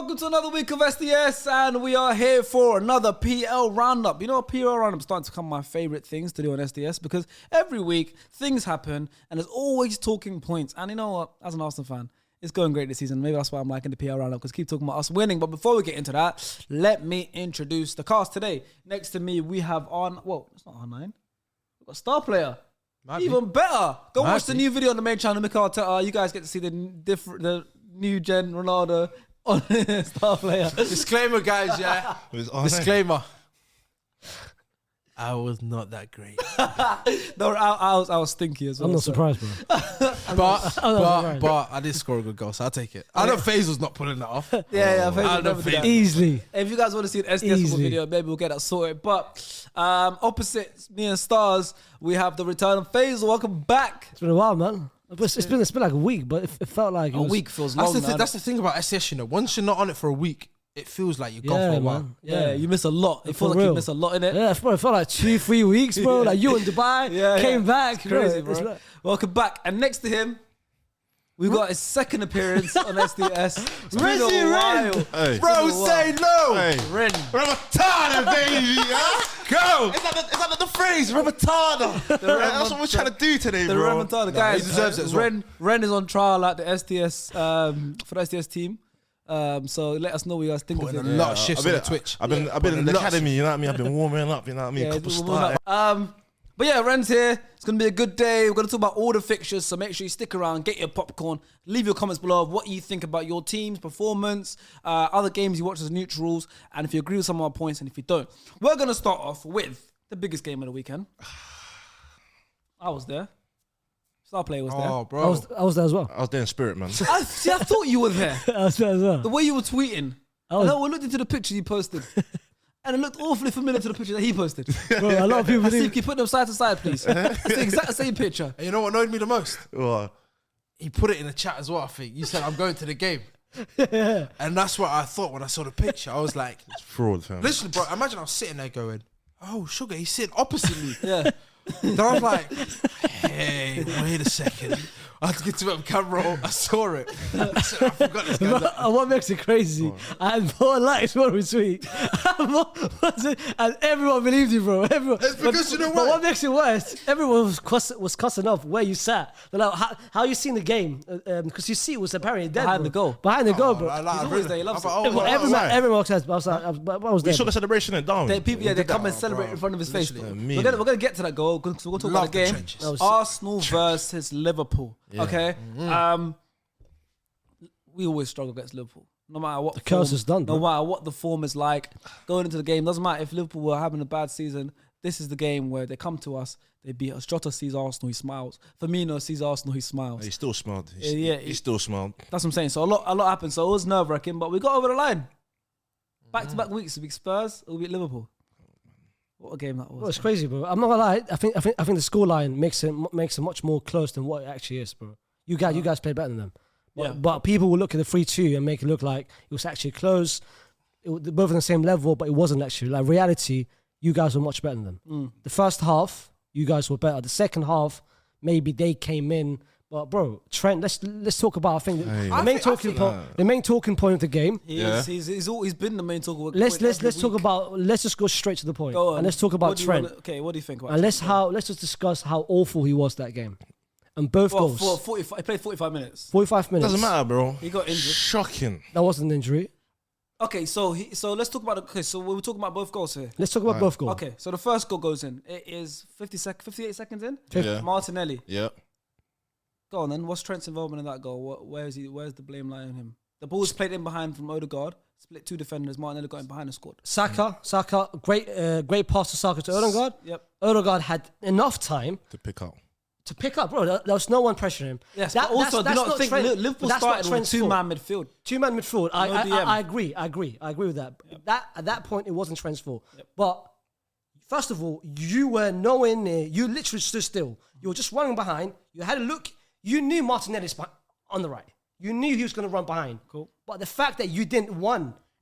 welcome to another week of SDS, and we are here for another PL Roundup. You know, PL Roundup is starting to become my favourite things to do on SDS because every week things happen and there's always talking points. And you know what? As an Aston fan, it's going great this season. Maybe that's why I'm liking the PL Roundup, because keep talking about us winning. But before we get into that, let me introduce the cast today. Next to me, we have it's not R9. We've got Star Player. Even better. Go watch the new video on the main channel, Mikel Arteta. You guys get to see the new gen Ronaldo on Star Player. Disclaimer, guys, yeah. Disclaimer. I was not that great. No, I was stinky as well. I'm not surprised, bro. but I did score a good goal, so I'll take it. I know Faisal's not pulling that off. Yeah, Faisal easily. If you guys want to see an SDS video, maybe we'll get that sorted. But opposite me and Stars, we have the return of Faisal. Welcome back. It's been a while, man. It's been like a week, but it felt like a week feels long. That's the thing about SDS, you know. Once you're not on it for a week, it feels like you're gone for a while. Yeah, you miss a lot. It feels like you miss a lot in it. Yeah, it felt like 2-3 weeks, bro. Like you in Dubai, came back. It's crazy, bro. Welcome back. And next to him, we've got his second appearance on SDS. It's been a while. Hey. Bro, say no. Hey. Ren. Ramatana, baby. Go. Is that the phrase? Ramatana. That's what we're trying to do today, bro. The Ramatana. Guys, he deserves it as well. Ren is on trial at the SDS, for the SDS team. So let us know what you guys think of it. A lot of shifts on Twitch. I've been in the academy, you know what I mean? I've been warming up, you know what I mean? But yeah, Ren's here. It's going to be a good day. We're going to talk about all the fixtures, so make sure you stick around, get your popcorn, leave your comments below of what you think about your team's performance, other games you watch as neutrals, and if you agree with some of our points and if you don't. We're going to start off with the biggest game of the weekend. I was there. Star Player was there. Oh, bro. I was there as well. I was there in spirit, man. I thought you were there. I was there as well. The way you were tweeting. We looked into the picture you posted. And it looked awfully familiar to the picture that he posted. Bro, a lot of people can you put them side to side, please? That's the exact same picture. And you know what annoyed me the most? What? He put it in the chat as well, I think. You said, I'm going to the game. And that's what I thought when I saw the picture. I was like... It's fraud, fam. Listen, bro, imagine I was sitting there going, oh, Sugar, he's sitting opposite me. Yeah. Then I was like, hey, wait a second. I had to get to it on camera. I saw it. I forgot this guy. What makes it crazy? I had more likes, more retweet. And everyone believed you, bro. It's because you know what? But what makes it worse, everyone was cussing off where you sat. They're like, how you seen the game? Because you see it was apparently dead, behind the goal. Behind the goal, bro. He's always there. He loves it. Everyone says, but I was there. You saw the celebration in Darwin. They come and celebrate in front of his face. We're going to get to that goal because we're going to talk about the game. Arsenal versus Liverpool. Yeah. Okay. We always struggle against Liverpool. No matter what the curse is done, bro. No matter what the form is like, going into the game, doesn't matter if Liverpool were having a bad season, this is the game where they come to us, they beat us. Jota sees Arsenal, he smiles. Firmino sees Arsenal, he smiles. He still smiled. He still smiled. That's what I'm saying. So a lot happened. So it was nerve-wracking, but we got over the line. Back-to-back weeks, we beat Spurs, we beat Liverpool. What a game that was. Well, it's crazy, bro. I'm not gonna lie. I think the scoreline makes it much more close than what it actually is, bro. You guys played better than them. But people will look at the 3-2 and make it look like it was actually close. They're both on the same level, but it wasn't actually. Like reality, you guys were much better than them. The first half, you guys were better. The second half, maybe they came in. But bro, Trent, let's talk about. I think the main talking point of the game. He's been the main talking point. Let's talk about. Let's just go straight to the point. And let's talk about Trent. What do you think about? And let's just discuss how awful he was that game. And both goals. He played 45 minutes. 45 minutes. Doesn't matter, bro. He got injured. Shocking. That wasn't an injury. Okay, so let's talk about. Okay, so we were talking about both goals here. Let's talk about both goals. Okay, so the first goal goes in. It is 58 seconds in. Yeah. Martinelli. Yeah. Go on then. What's Trent's involvement in that goal? Where's the blame lying on him? The ball was played in behind from Odegaard. Split two defenders. Martinelli got in behind and scored. Saka, great pass to Saka to Odegaard. Yep. Odegaard had enough time to pick up, bro. There was no one pressuring him. Yes, but also do not think Liverpool started with two-man midfield. Two-man midfield. I agree with that. Yep. At that point, it wasn't Trent's fault. Yep. But first of all, you were nowhere near. You literally stood still. You were just running behind. You had a look. You knew Martinelli's on the right. You knew he was going to run behind. Cool. But the fact that you didn't,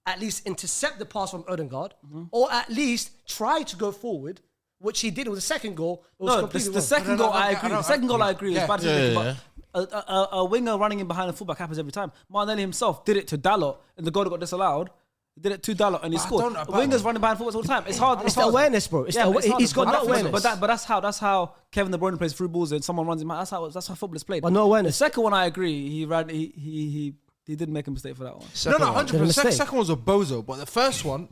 at least intercept the pass from Odegaard, or at least try to go forward, which he did with the second goal. The second goal, I agree. The second goal, I agree. A winger running in behind a fullback happens every time. Martinelli himself did it to Dalot, and the goal that got disallowed. He did it to Dalot, and he scored. Wingers running behind fullbacks all the time. It's hard. It's the awareness, bro. He's got no awareness. But that's how Kevin De Bruyne plays through balls and someone runs him out. That's how football is played. But no awareness. The second one, I agree. He did make a mistake for that one. No, 100%. Second one was a bozo, but the first one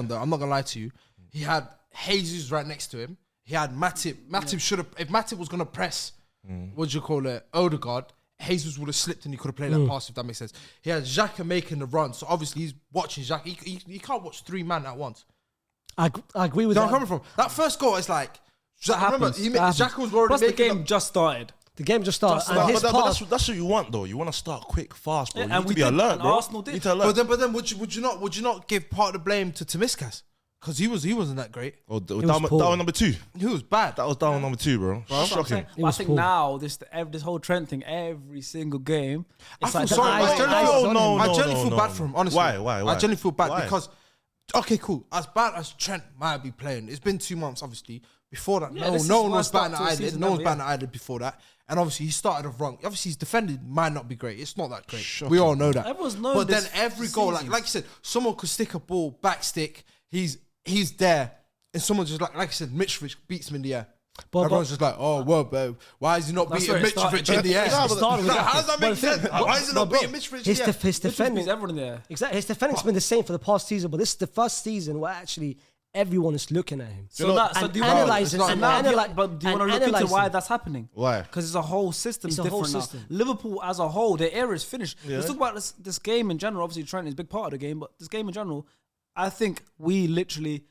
though, I'm not gonna lie to you, he had Jesus right next to him. He had Matip. Matip should have. If Matip was gonna press, Odegaard, Jesus would have slipped and he could have played that pass, if that makes sense. He had Xhaka making the run, so obviously he's watching Xhaka. He can't watch 3 men at once. I agree with Where that. I'm coming from. That first goal is like, remember, That Xhaka was already Plus the making game just started. The game just started. And his pass, that's what you want, though. You want to start quick, fast, bro. Yeah, You and need we to be did, alert, and bro. Arsenal did. You need to alert. But then would you not give part of the blame to Tsimikas? Because he wasn't that great. Oh, down number 2. He was bad. That was down number 2, bro. Shocking. I think now this whole Trent thing, every single game, it's I like feel sorry. I genuinely feel bad for him, honestly. Why? I genuinely feel bad Why? because, okay, cool. As bad as Trent might be playing, it's been 2 months, obviously. Before that, no one was batting at eyelid. No one's batting at eyelid before that. And obviously, he started off wrong. Obviously, his defending might not be great. It's not that great. Shocking. We all know that. Everyone's known But then this every goal, like you said, someone could stick a ball, back stick. He's there. And someone just like I said, Mitrovic beats him in the air. Everyone's just like, oh, well, babe, why is he not beating Mitrovic in the air? How does that make sense? Why is he not beating Mitrovic in the air? His defending, everyone in the air. exactly. His defending's been the same for the past season, but this is the first season where actually everyone is looking at him. So do you analysing, want analyze, but do you want to look into why that's happening? Why? Because it's a whole system It's a different whole now. system. Liverpool as a whole, their era is finished. Yeah. Let's talk about this game in general. Obviously, Trent is a big part of the game, but this game in general, I think we literally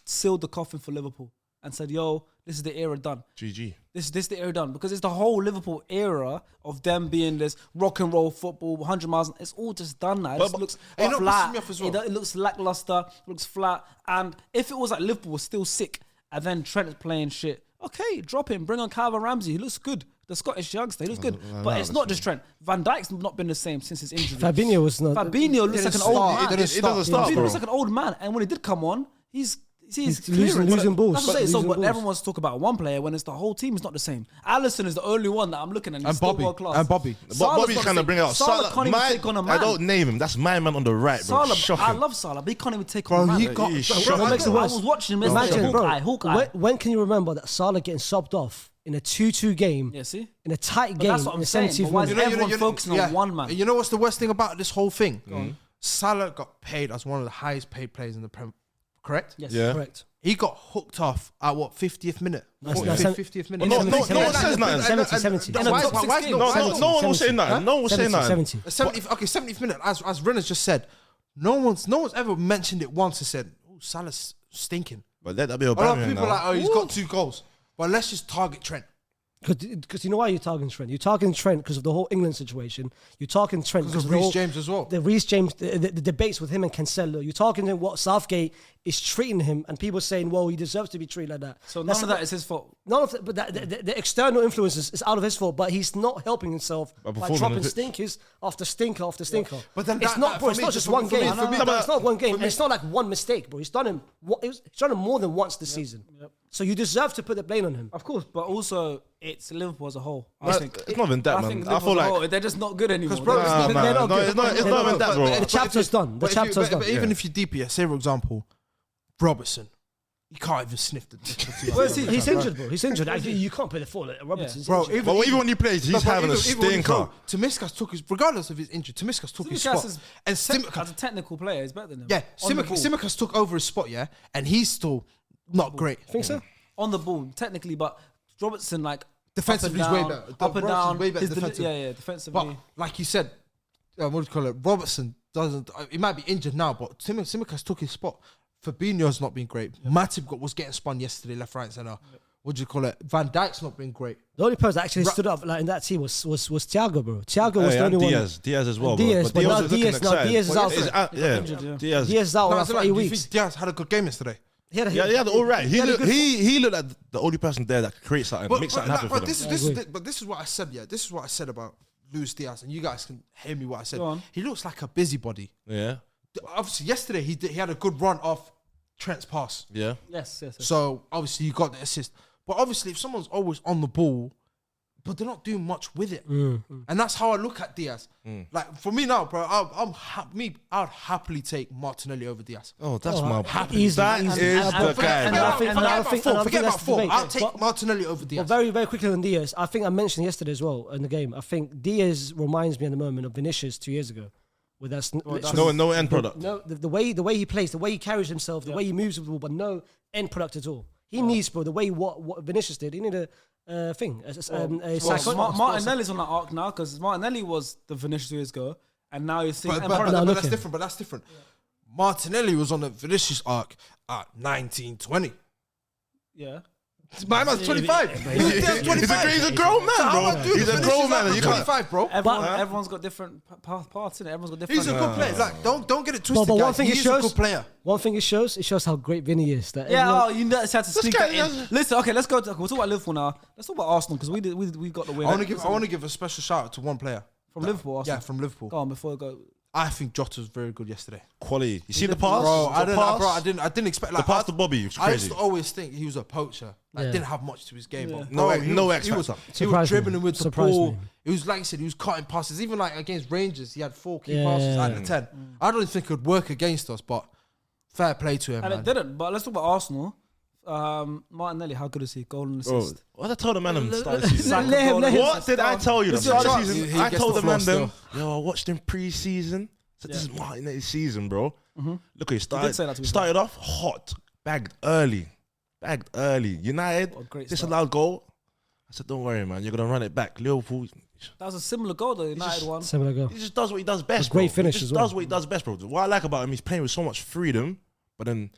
sealed the coffin for Liverpool and said, yo, this is the era done. GG. This is the era done. Because it's the whole Liverpool era of them being this rock and roll football, 100 miles. It's all just done now. It just looks you know what pisses flat. me off as well? It looks lackluster, looks flat. And if it was like Liverpool was still sick and then Trent is playing shit, okay, drop him. Bring on Calvin Ramsey. He looks good. The Scottish youngster, he looks good. But it's not just Trent. Van Dijk's not been the same since his injury. Fabinho was not. Fabinho looks like an old man. It doesn't start, Fabinho bro. looks like an old man. And when he did come on, he's losing balls. That's what I'm saying. So, Losing but balls. everyone wants to talk about one player when it's the whole team is not the same. Alisson is the only one that I'm looking at. And Bobby. World class. And Bobby. Salah's Bobby's not trying the to same. bring out Salah can't even take on a man. I don't name him. That's my man on the right, bro. Salah, Shocking. I love Salah, but he can't even take on a man. he got. Shocking. What makes it I worse? was watching him yesterday. Imagine, bro. Hawkeye. When can you remember that Salah getting subbed off in a 2-2 game, Yeah, see? in a tight But game, that's what in I'm the saying. 70th But why is minute? everyone focusing on one man? You know what's the worst thing about this whole thing? Salah got paid as one of the highest paid players in the Prem. Correct? Yes. Yeah. Correct. He got hooked off at what, 50th minute? That's 50th minute. No one says nothing. 70. In a top six game. No one will say nothing. No one will say nothing. 70. 70th minute, as Rena's just said, no one's ever mentioned it once and said, oh, Salah's stinking. But let that be a A lot of banger people are now. like, oh, he's got 2 goals. But let's just target Trent. Because you know why you're targeting Trent? You're targeting Trent because of the whole England situation. You're targeting Trent Because because of of the Reece whole, James as well. the Reece James, the debates with him and Cancelo. You're talking to what Southgate is treating him, and people saying, well, he deserves to be treated like that. So That's none of that is his fault. None of it, but the external influences is out of his fault, but he's not helping himself by performing dropping on the pitch. stinkers after stinker after stinker. But then it's that- not, that- bro. for It's me, not just just one for me- game. for me- It's not one game. And it's not like one mistake, bro. He's done him more than once this season. So you deserve to put the blame on him. Of course, but also it's Liverpool as a whole. I think It's not even that, I man. think I Liverpool feel as a like whole, they're just not good anymore. bro, They're just- They're not no, good. it's not They're even that, bro. The chapter's done. The chapter's done. But even if you deep it, say for example, Robertson, you can't even sniff the. Where's he? He's injured, bro. He's injured. You can't play the full. Robertson's Bro, injured. But even when he plays, he's having a stinker. Tamiskas took his, regardless of his injury, Tamiskas took his Tsimikas spot. is And as a technical player, he's better than him. yeah, On the ball. Tsimikas took over his spot, yeah, and he's still not great. Think so? On the ball, technically, but Robertson, like, Defensively, up he's and way down, better. Up and Robertson's down. way better His defensively. Yeah, defensively. But like you said, what do you call it? Robertson doesn't. He might be injured now, but Tsimikas took his spot. Fabinho's not been great. Matip was getting spun yesterday, left, right, centre. What do you call it? Van Dijk's not been great. The only person that actually stood up like in that team was Thiago, bro. Thiago was the only one. Diaz as well. Diaz, bro. but now was looking Diaz is out. excited. Yeah, Injured, yeah. Diaz. Diaz is out No, for 8 do you weeks. think Diaz had a good game yesterday? Yeah, Yeah, all right. He had a looked, good- he looked like the only person there that could create something, make something happen for them. This is what I said. Yeah, this is what I said about Luis Diaz, and you guys can hear me what I said. Go on. He looks like a busybody. Yeah, Obviously, yesterday he had a good run off Trent's pass. yeah. yes. So obviously you got the assist. But obviously, if someone's always on the ball, but they're not doing much with it. And that's how I look at Diaz. Like for me now, bro, I'd happily take Martinelli over Diaz. Oh, that's my happy. Easy, That easy. is And the guy. Forget about form. debate. I'll take Martinelli over Diaz. Well, very, very quickly on Diaz, I think I mentioned yesterday as well in the game. I think Diaz reminds me at the moment of Vinicius 2 years ago. With us, No end product. No, the way he plays, the way he carries himself, the way he moves with the ball, but no end product at all. He needs, bro, the way what Vinicius did. He needed a thing, a Martinelli's on that arc now because Martinelli was the Vinicius 2 years ago, and now you're seeing. But that's different. Martinelli was on the Vinicius arc at 19, 20. Yeah. My man's 25. He's a grown man, bro. He's a grown man. You can't. 25, bro. Everyone's got different paths in it. Everyone's got different. He's a good player. Like, don't get it twisted. But one guys. thing He's a good player. One thing it shows how great Vinny is. That you just had to speak that in. Listen, okay, let's go. We'll talk about Liverpool now. Let's talk about Arsenal because we got the win. I want to give a special shout out to one player from Liverpool. Arsenal. Yeah, from Liverpool. Go on before we go. I think Jota was very good yesterday. Quality. You see the pass? Bro, I didn't expect like the pass to Bobby. I used to always think he was a poacher. Like didn't have much to his game. Yeah. But No X factor. He was dribbling with the ball. It was like you said, he was cutting passes. Even like against Rangers, he had 4 key passes out of 10. I don't think it would work against us, but fair play to him. And man. it didn't. But let's talk about Arsenal. Martinelli, how good is he? Goal and assist. What I told the man start the season. Let What did I tell you? The start of the He season. I gets told the the man floor them. Yo, I watched him pre-season. So this is Martinelli's season, bro. Look, he did say that to me, started off hot, bagged early. United disallowed goal. I said, don't worry, man. You're gonna run it back. Liverpool. That was a similar goal, the United one. Similar goal. He just does what he does best. Great bro. finish He just as well. does what he does best, bro. What I like about him, he's playing with so much freedom. But then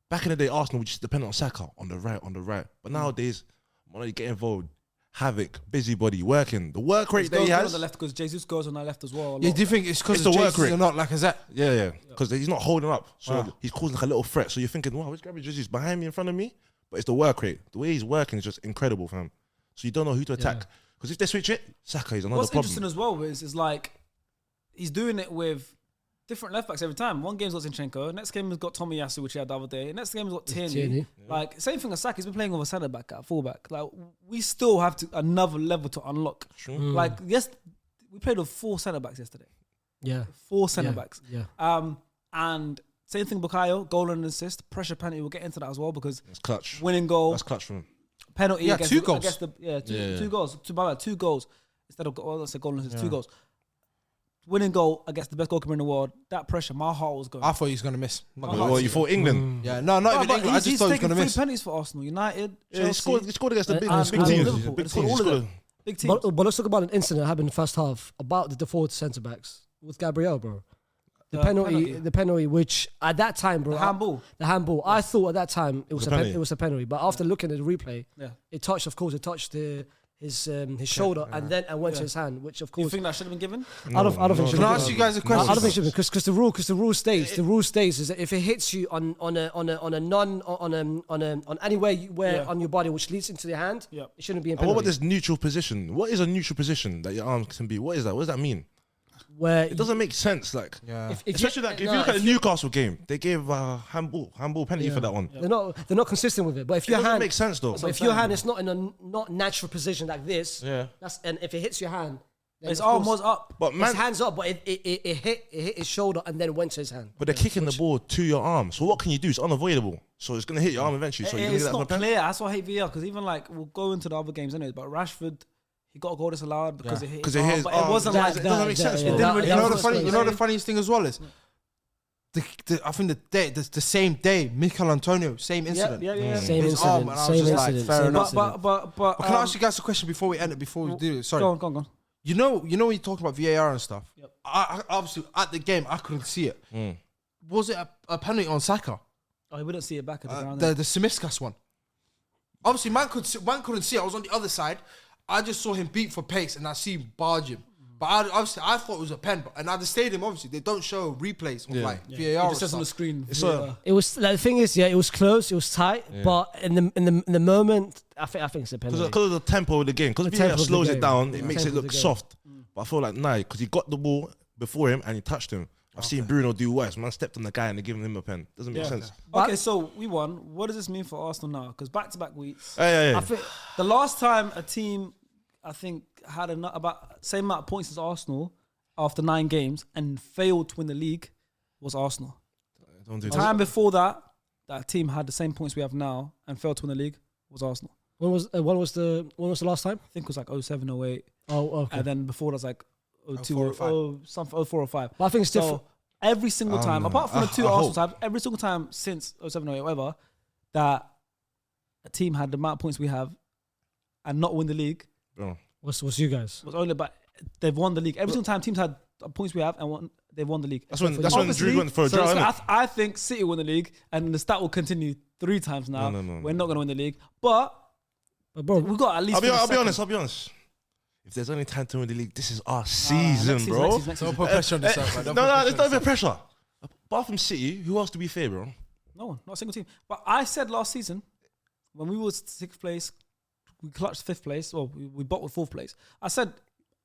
back in the day, Arsenal we just depended on Saka on the right. But nowadays, when you get involved, havoc, busybody, working. The work rate that he has. On the left because Jesus goes on the left as well. Yeah, do you think it's because the the work work rate. or not like that? Yeah. Because he's not holding up. So he's causing like a little threat. So you're thinking, wow, which guy is Jesus behind me, in front of me? But it's the work rate. The way he's working is just incredible, fam. So you don't know who to attack. Because if they switch it, Saka is another What's problem. interesting as well is like he's doing it with different left backs every time. One game's got Zinchenko, next game has got Tomiyasu, which he had the other day. Next game has got Tierney. Like same thing as Saka. He's been playing with a centre back at full back. Like we still have another level to unlock. Like yes, we played with 4 centre backs yesterday. Yeah, 4 centre backs. Yeah. And same thing, Bukayo, goal and assist, pressure penalty. We'll get into that as well because It's clutch. winning goal, That's clutch for him. penalty. Yeah, against 2 the- goals. against the- two goals. 2 goals instead of let's say goal and assist. 2 goals. Winning goal against the best goalkeeper in the world. That pressure, my heart was going. I thought he was going to miss. Well, you thought England. Yeah, no, not even England. I just thought he was going to miss. penalties for Arsenal, United, Yeah, he Chelsea. scored against the big and teams. Liverpool. Big He scored teams. all of them. Big teams. but let's talk about an incident that happened in the first half about the forward centre backs with Gabriel, bro. The penalty, which at that time, bro, the handball. I thought at that time it was a penalty, but after looking at the replay, it touched his shoulder and went to his hand, which of course You think that should have been given? I don't think. Can I ask you guys a question? I don't think it should be because the rule states is that if it hits you on anywhere where on your body which leads into the hand, it shouldn't be in And penalty. what about this neutral position? What is a neutral position that your arms can be? What is that? What does that mean? Where It doesn't make sense. Like, if especially like if you look at the Newcastle game, they gave handball penalty for that one. they're not consistent with it. But if It your doesn't hand make sense though. But if your hand is not in a not natural position like this, Yeah. and if it hits your hand, then His of arm course- was up. But his man, hand's up, but it hit his shoulder and then went to his hand. but they're kicking the ball to your arm. So what can you do? It's unavoidable. So it's gonna hit your arm eventually. So you're gonna It's get that not for a clear. That's why I hate VR because even like we'll go into the other games anyways. But Rashford, he got a goal disallowed because it hit his arm. But it wasn't like it doesn't make sense. yeah. though. It didn't really You know happen. the funny, you know the funniest thing as well is, I think the same day, Mikel Antonio, same incident. Yeah. Same His arm, incident. and I was Same just like, incident. fair Same enough. incident. But Can I ask you guys a question before we end it? Before we do it, sorry. Go on. You know when you talk about VAR and stuff. Yep. I obviously at the game I couldn't see it. Was it a penalty on Saka? Oh, we didn't see it back at the ground. The Simiskas one. Obviously, man couldn't see it. I was on the other side. I just saw him beat for pace, and I see him barge him. But I thought it was a pen. And at the stadium, obviously, they don't show replays of like VAR. It and just says on the stuff. screen. It was like, the thing is, it was close, it was tight, but in the moment, I think it's a penalty. Because of the tempo of the game. Because if tempo he of the slows it game. down, it The makes it tempo of look the game. soft. But I feel like because he got the ball before him and he touched him. I've seen Bruno do worse. Man stepped on the guy and they're giving him a pen. Doesn't make sense. Okay, so we won. What does this mean for Arsenal now? Because back-to-back weeks. Yeah. I think the last time a team I think, had about same amount of points as Arsenal after 9 games and failed to win the league was Arsenal. Don't do Time before that team had the same points we have now and failed to win the league was Arsenal. When was the last time? I think it was like 07, 08. Oh, okay. And then before that was like 02 or 04 or 05. But I think it's different. So every single time, apart from the 2 I Arsenal hope. times, every single time since 07, 08, whatever, that a team had the amount of points we have and not win the league Bro. What's you guys? was only about they've won the league. Every single time teams had points we have and they've won the league. That's when Obviously, Drew went for a so drought, innit? I think City won the league and the stat will continue 3 times now. No. We're not going to win the league. But Bro, we've got at least I'll be honest. If there's only time to win the league, this is our season, next bro. next Don't season. put pressure on yourself, man. No, there's not even pressure. Apart from City, who else to be fair, bro? No one, not a single team. But I said last season, when we was 6th place, we clutched 5th place. Well, we bottled 4th place. I said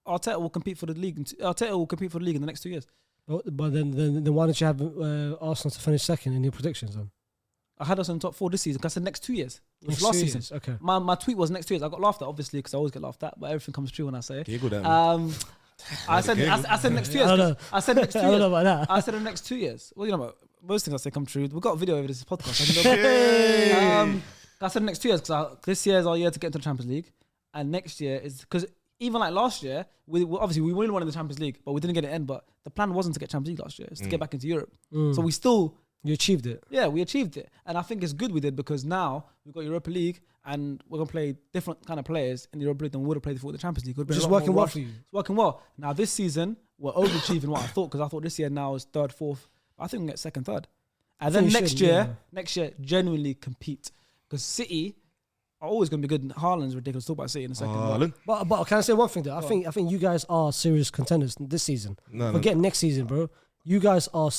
Arteta will compete for the league. Arteta will compete for the league in the next 2 years. but then why don't you have Arsenal to finish second in your predictions then? I had us in the top 4 this season because I said next 2 years. Which Next was last 2 season. years, okay. My tweet was next 2 years. I got laughed at, obviously, because I always get laughed at, but everything comes true when I say it. Giggle that, man. I said next 2 years. I don't know. I said next 2 I don't know years. about that. I said the next 2 years. Well, you know, most things I say come true. We've got a video over this podcast. I said next 2 years because this year is our year to get into the Champions League, and next year is because even like last year, we obviously we really wanted the Champions League, but we didn't get it in. But the plan wasn't to get Champions League last year; it's to get back into Europe. So we still. You achieved it. Yeah, we achieved it. And I think it's good we did because now we've got Europa League and we're going to play different kind of players in the Europa League than we would have played before the Champions League. Which is working well for you. It's working well. Now this season, we're overachieving what I thought because I thought this year now is 3rd, 4th. I think we'll get 2nd, 3rd. And then next year, genuinely compete. Because City are always going to be good. Haaland's ridiculous. Talk about City in a second. Haaland? But can I say one thing though? I think you guys are serious contenders this season. Forget next season, bro. You guys are,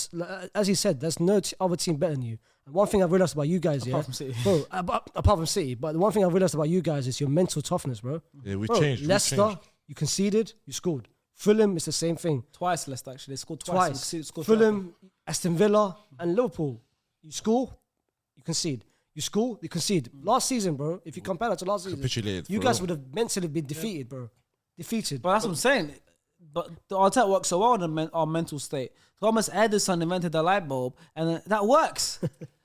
as you said, there's no other team better than you. And one thing I've realized about you guys, Apart from City. bro, apart from City, but the one thing I've realized about you guys is your mental toughness, bro. Yeah, we've Bro, changed. Leicester, you conceded, you scored. Fulham, it's the same thing. Twice Leicester, actually. They scored twice. Scored Fulham, Aston Villa, and Liverpool. You score, you concede. You score, you concede. Last season, bro, if you compare that to last season, Capitulated, you for guys real. would have mentally been defeated, bro. Defeated. But that's what I'm saying. But the Arteta works so well on our mental state. Thomas Edison invented the light bulb, and that works.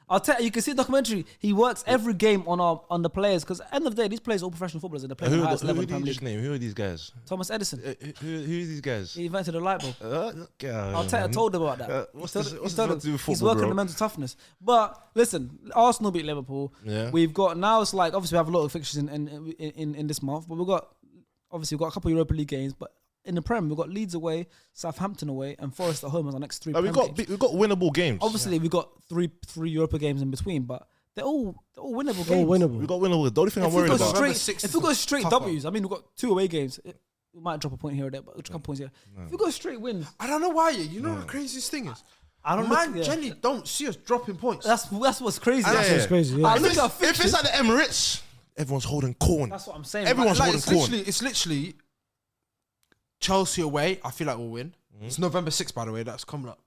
Arteta, you can see the documentary. He works every game on the players because at the end of the day, these players are all professional footballers and they're playing at the highest level in the Premier League. Name? Who are these guys? Thomas Edison. Who are these guys? He invented the light bulb. Arteta Arteta told him about that. what's He told this him- got he told to him do with he's football, working bro? on the mental toughness. But listen, Arsenal beat Liverpool. Yeah. We've got now. It's like obviously we have a lot of fixtures in this month, but we've got a couple of Europa League games, but. In the Prem, we've got Leeds away, Southampton away, and Forest at home as our next 3 Like, Prem games. we've got winnable games. Obviously, we've got three Europa games in between, but they're all winnable games. All winnable. We've got winnable. The only thing I'm If we worried go about. November straight, 6th if we go was straight tougher. W's, I mean, we've got 2 away games. We might drop a point here or there, but we'll drop a couple points here. If we go straight wins, I don't know why. You know what the craziest thing is? I don't Man, know. Yeah. generally don't see us dropping points. That's what's crazy. That's It's crazy. Yeah. I If look it's, at if fixtures. it's at the Emirates, everyone's holding corn. That's what I'm saying. Everyone's Like, holding corn. it's literally Chelsea away. I feel like we'll win. It's November 6th, by the way. That's coming up.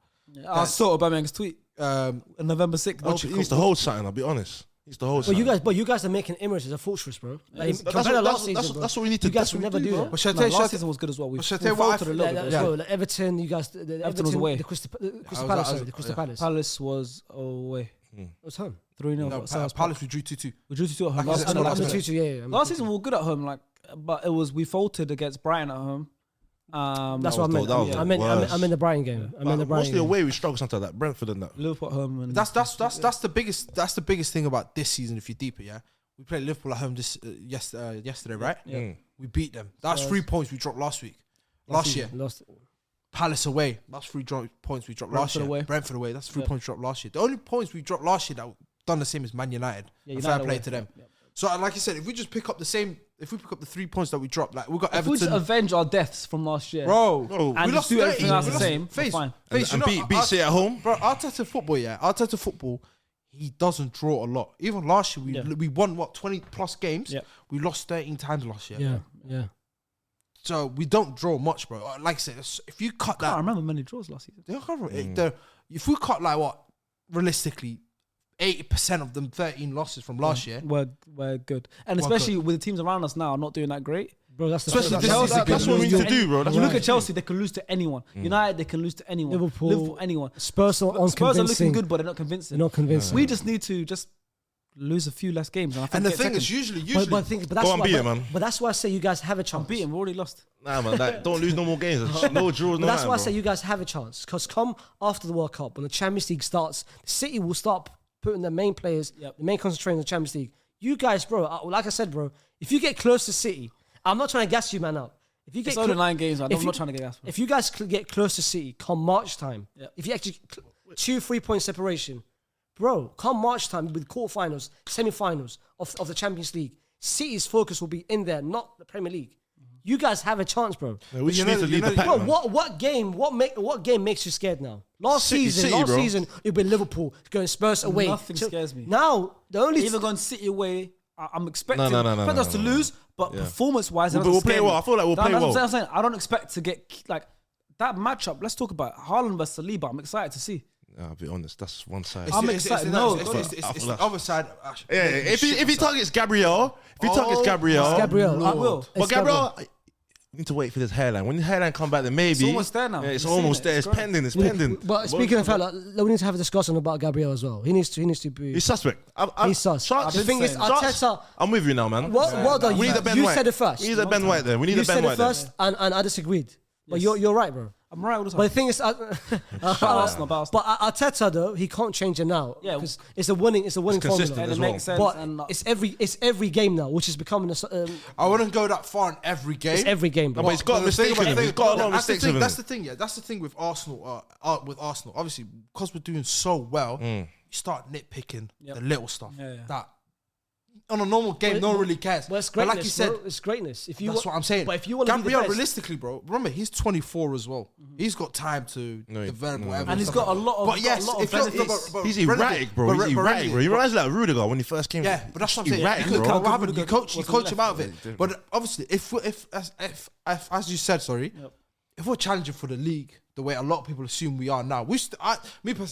I saw Aubameyang's tweet. Um, November 6th. He needs to hold something. I'll be honest. He needs to hold But something. you guys are making Emirates as a fortress, bro. Like, That's compared to last season, bro, that's what we need to. you guys that's would what never we do bro. that. but should I No, tell you, last season was good as well. We Well, should I tell you what I faltered a feel- little Yeah, bit. let's go. Like Everton, you guys, the Everton was away. the Crystal was- Palace, the yeah. Crystal Palace. Palace was away. It was home. 3-0. No, at Palace we drew 2-2. We drew 2-2 at home. Like Last I said, season, no, I'm that's the 2-2, yeah. last season we were good at home, but it was we faltered against Brighton at home. That's what I meant. that was the I'm in the Brighton game. I'm in the Brighton Mostly game. away, we struggle sometimes like Brentford and that. Liverpool at home. And That's the biggest thing about this season. If you're deeper, yeah, we played Liverpool at home yesterday, right? Yeah. We beat them. That's 3 points we dropped last year. Lost. Palace away. That's 3 points we dropped last Brentford year. away. Brentford away. That's 3 Yeah. points dropped last year. The only points we dropped last year that done the same as Man United. Yeah, And United fair play away. to them. Yeah. So like I said, if we just pick up the 3 points that we dropped, like we got If we just Everton, avenge our deaths from last year, bro. Bro, and we just lost do everything 13, else we the lost same, face, fine. face, and you know, beat City at home. Bro, Arteta football, yeah. Arteta football, he doesn't draw a lot. Even last year, we won, 20 plus games? Yeah. We lost 13 times last year. Yeah. So we don't draw much, bro. Like I said, if you cut I can't that... remember many draws last season. If we cut, like, what, realistically, 80% of them 13 losses from last year. We're good, and We're especially with the teams around us now not doing that great. Bro, that's the Especially thing. this season. That's what we need to do, bro. That's You what look we at Chelsea, they can lose to anyone. United, they can lose to anyone. Liverpool, anyone. Spurs are Spurs are unconvincing. looking good, but they're not convincing. They're not convincing. We just need to just lose a few less games. And, I think And the get thing second. is, usually, But that's Go and why, beat it, man. But that's why I say you guys have a chance. beat him, we already lost. Nah, man, don't lose no more games. No draws, no But that's why I nothing, say bro. you guys have a chance. Because come after the World Cup, when the Champions League starts, City will start putting their main players, the main concentration in the Champions League. You guys, bro, like I said, bro, if you get close to City, I'm not trying to gas you, man, up. If you get It's only 9 games, man. if I'm not trying to get gas. If you guys get close to City, come March time, if you actually 2-3 point separation, bro, come March time with quarterfinals, semi-finals of the Champions League, City's focus will be in there, not the Premier League. You guys have a chance, bro. Yeah, we just need to lead the pack, Bro, man. what game makes you scared now? Last City, season, you've been Liverpool going Spurs away. Nothing scares me. Now the only Even going City away, I'm expecting No, expect us to lose, but performance-wise, it We'll doesn't play scare me. well. I feel like we'll play That's well. what I'm saying. I don't expect to get like that matchup. Let's talk about Haaland versus Saliba. I'm excited to see. I'll be honest, that's one side. I'm excited. No, it's the other side. Yeah, if he targets Gabriel, Gabriel, I will. But Gabriel, we need to wait for this hairline. When the hairline come back, then maybe It's almost there now. Yeah, it's You've seen almost it. there. It's It's great. pending. It's pending. But speaking of that, we need to have a discussion about Gabriel as well. He needs to be. He's suspect. He's sus. Sharks, The thing is, Arteta. I'm with you now, man. Well done. We need a Ben You White. said it first. We need a Ben White there. We need You a Ben said it White there. first, and I disagreed. But you're right, bro. I'm right all the time. But the thing is, Arsenal. but Arteta though, he can't change it now. Yeah. because it's a winning consistent formula. and as it well. makes sense. But and it's every game now, which is becoming I wouldn't go that far in every game. it's every game, bro. No, but he's got mistakes with him. He's got a lot of mistakes with him. That's the thing. Yeah, that's the thing with Arsenal. With Arsenal, obviously, because we're doing so well, you start nitpicking the little stuff. That on a normal game, no one really cares. But it's But greatness, like you said, bro. It's greatness. If you that's what I'm saying. But if you want to be the Gabriel, best, realistically, bro, remember he's 24 as well. He's got time to develop whatever. and he's got a lot of. But yes, a lot of if you're- benefits. but He's erratic, bro. He's erratic, bro. He reminds me like Rudiger when he first came. Yeah, but that's what I'm saying. Erratic, You bro. what happened? You coach wasn't him out of it. left. But obviously, if as you said, if we're challenging for the league the way a lot of people assume we are now, I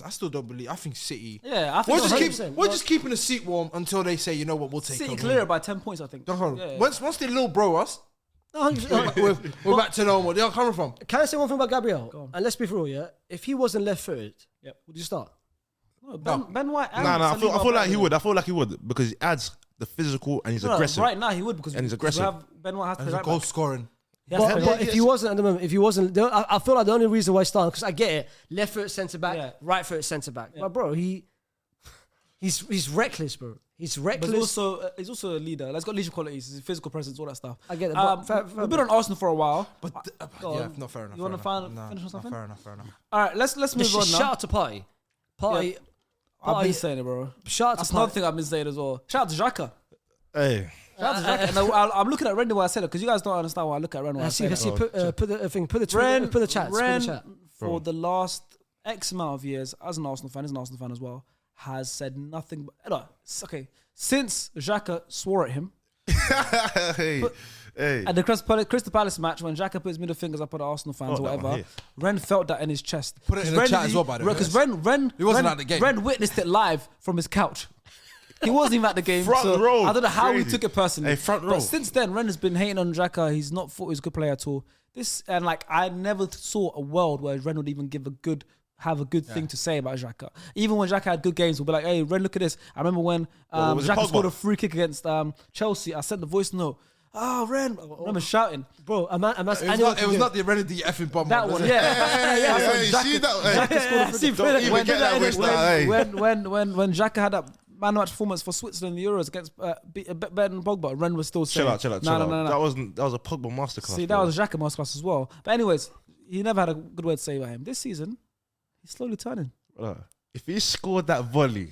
still don't believe. I think City. Yeah, I think We're just keeping the seat warm until they say, you know what, we'll take City over. clear by 10 points, I think. Don't hold on. Yeah. Once they little bro us, No, we're back to normal. They're coming from. Can I say one thing about Gabriel? And let's be real, yeah. If he wasn't left-footed, would you start? No, Ben White. And No, I feel Saliba like he better. would. I feel like he would because he adds the physical and he's No, aggressive. right now he would because And he's because aggressive. Ben White has to There's play a right goal back. scoring. He has to But, play- but if he wasn't at the moment, I feel like the only reason why he's starting, because I get it, left foot centre back, right foot centre back. But bro, he's reckless, bro. He's But reckless. he's also a leader. He's got leadership qualities, his physical presence, all that stuff. I get it, but We've been on Arsenal for a while. But Go yeah, on. no, fair enough. You want to fair enough. finish on something? Fair enough. All right, let's move on shout now. out to Party. Party. I've been saying it, bro. Shout out That's to another Party. thing I've been saying as well. Shout out to Xhaka. Hey, Shout out to Xhaka. And I'm looking at Ren why I said it because you guys don't understand why I look at Ren. I see. Put the Ren, put the chat. for the last X amount of years, as an Arsenal fan, as well, has said nothing. Okay, since Xhaka swore at him hey. at the Crystal Palace match when Xhaka put his middle fingers up at the Arsenal fans or that one whatever, here. Ren felt that in his chest. Put it in the chat as well, by the way. Because Ren He wasn't at the game. Ren witnessed it live from his couch. He wasn't even at the game. Front so row. I don't know how he Crazy. took it personally. Hey, front row. But since then, Ren has been hating on Xhaka. He's not thought he was a good player at all. I never saw a world where Ren would even have a good thing to say about Xhaka. Even when Xhaka had good games, we'll be like, hey, Ren, look at this. I remember when was it Xhaka Pogba? scored a free kick against Chelsea. I sent the voice note. Oh, Ren. I remember shouting. Bro, It was not the Renedy effing bomb. That one, yeah. Hey, see that? Don't even get that voice now, hey. When Xhaka had that man-match performance for Switzerland in the Euros against Ben Pogba, Ren was still saying, Chill out. No. That was a Pogba masterclass. See, that was Xhaka masterclass as well. But anyways, he never had a good word to say about him. This season, he's slowly turning. If he scored that volley,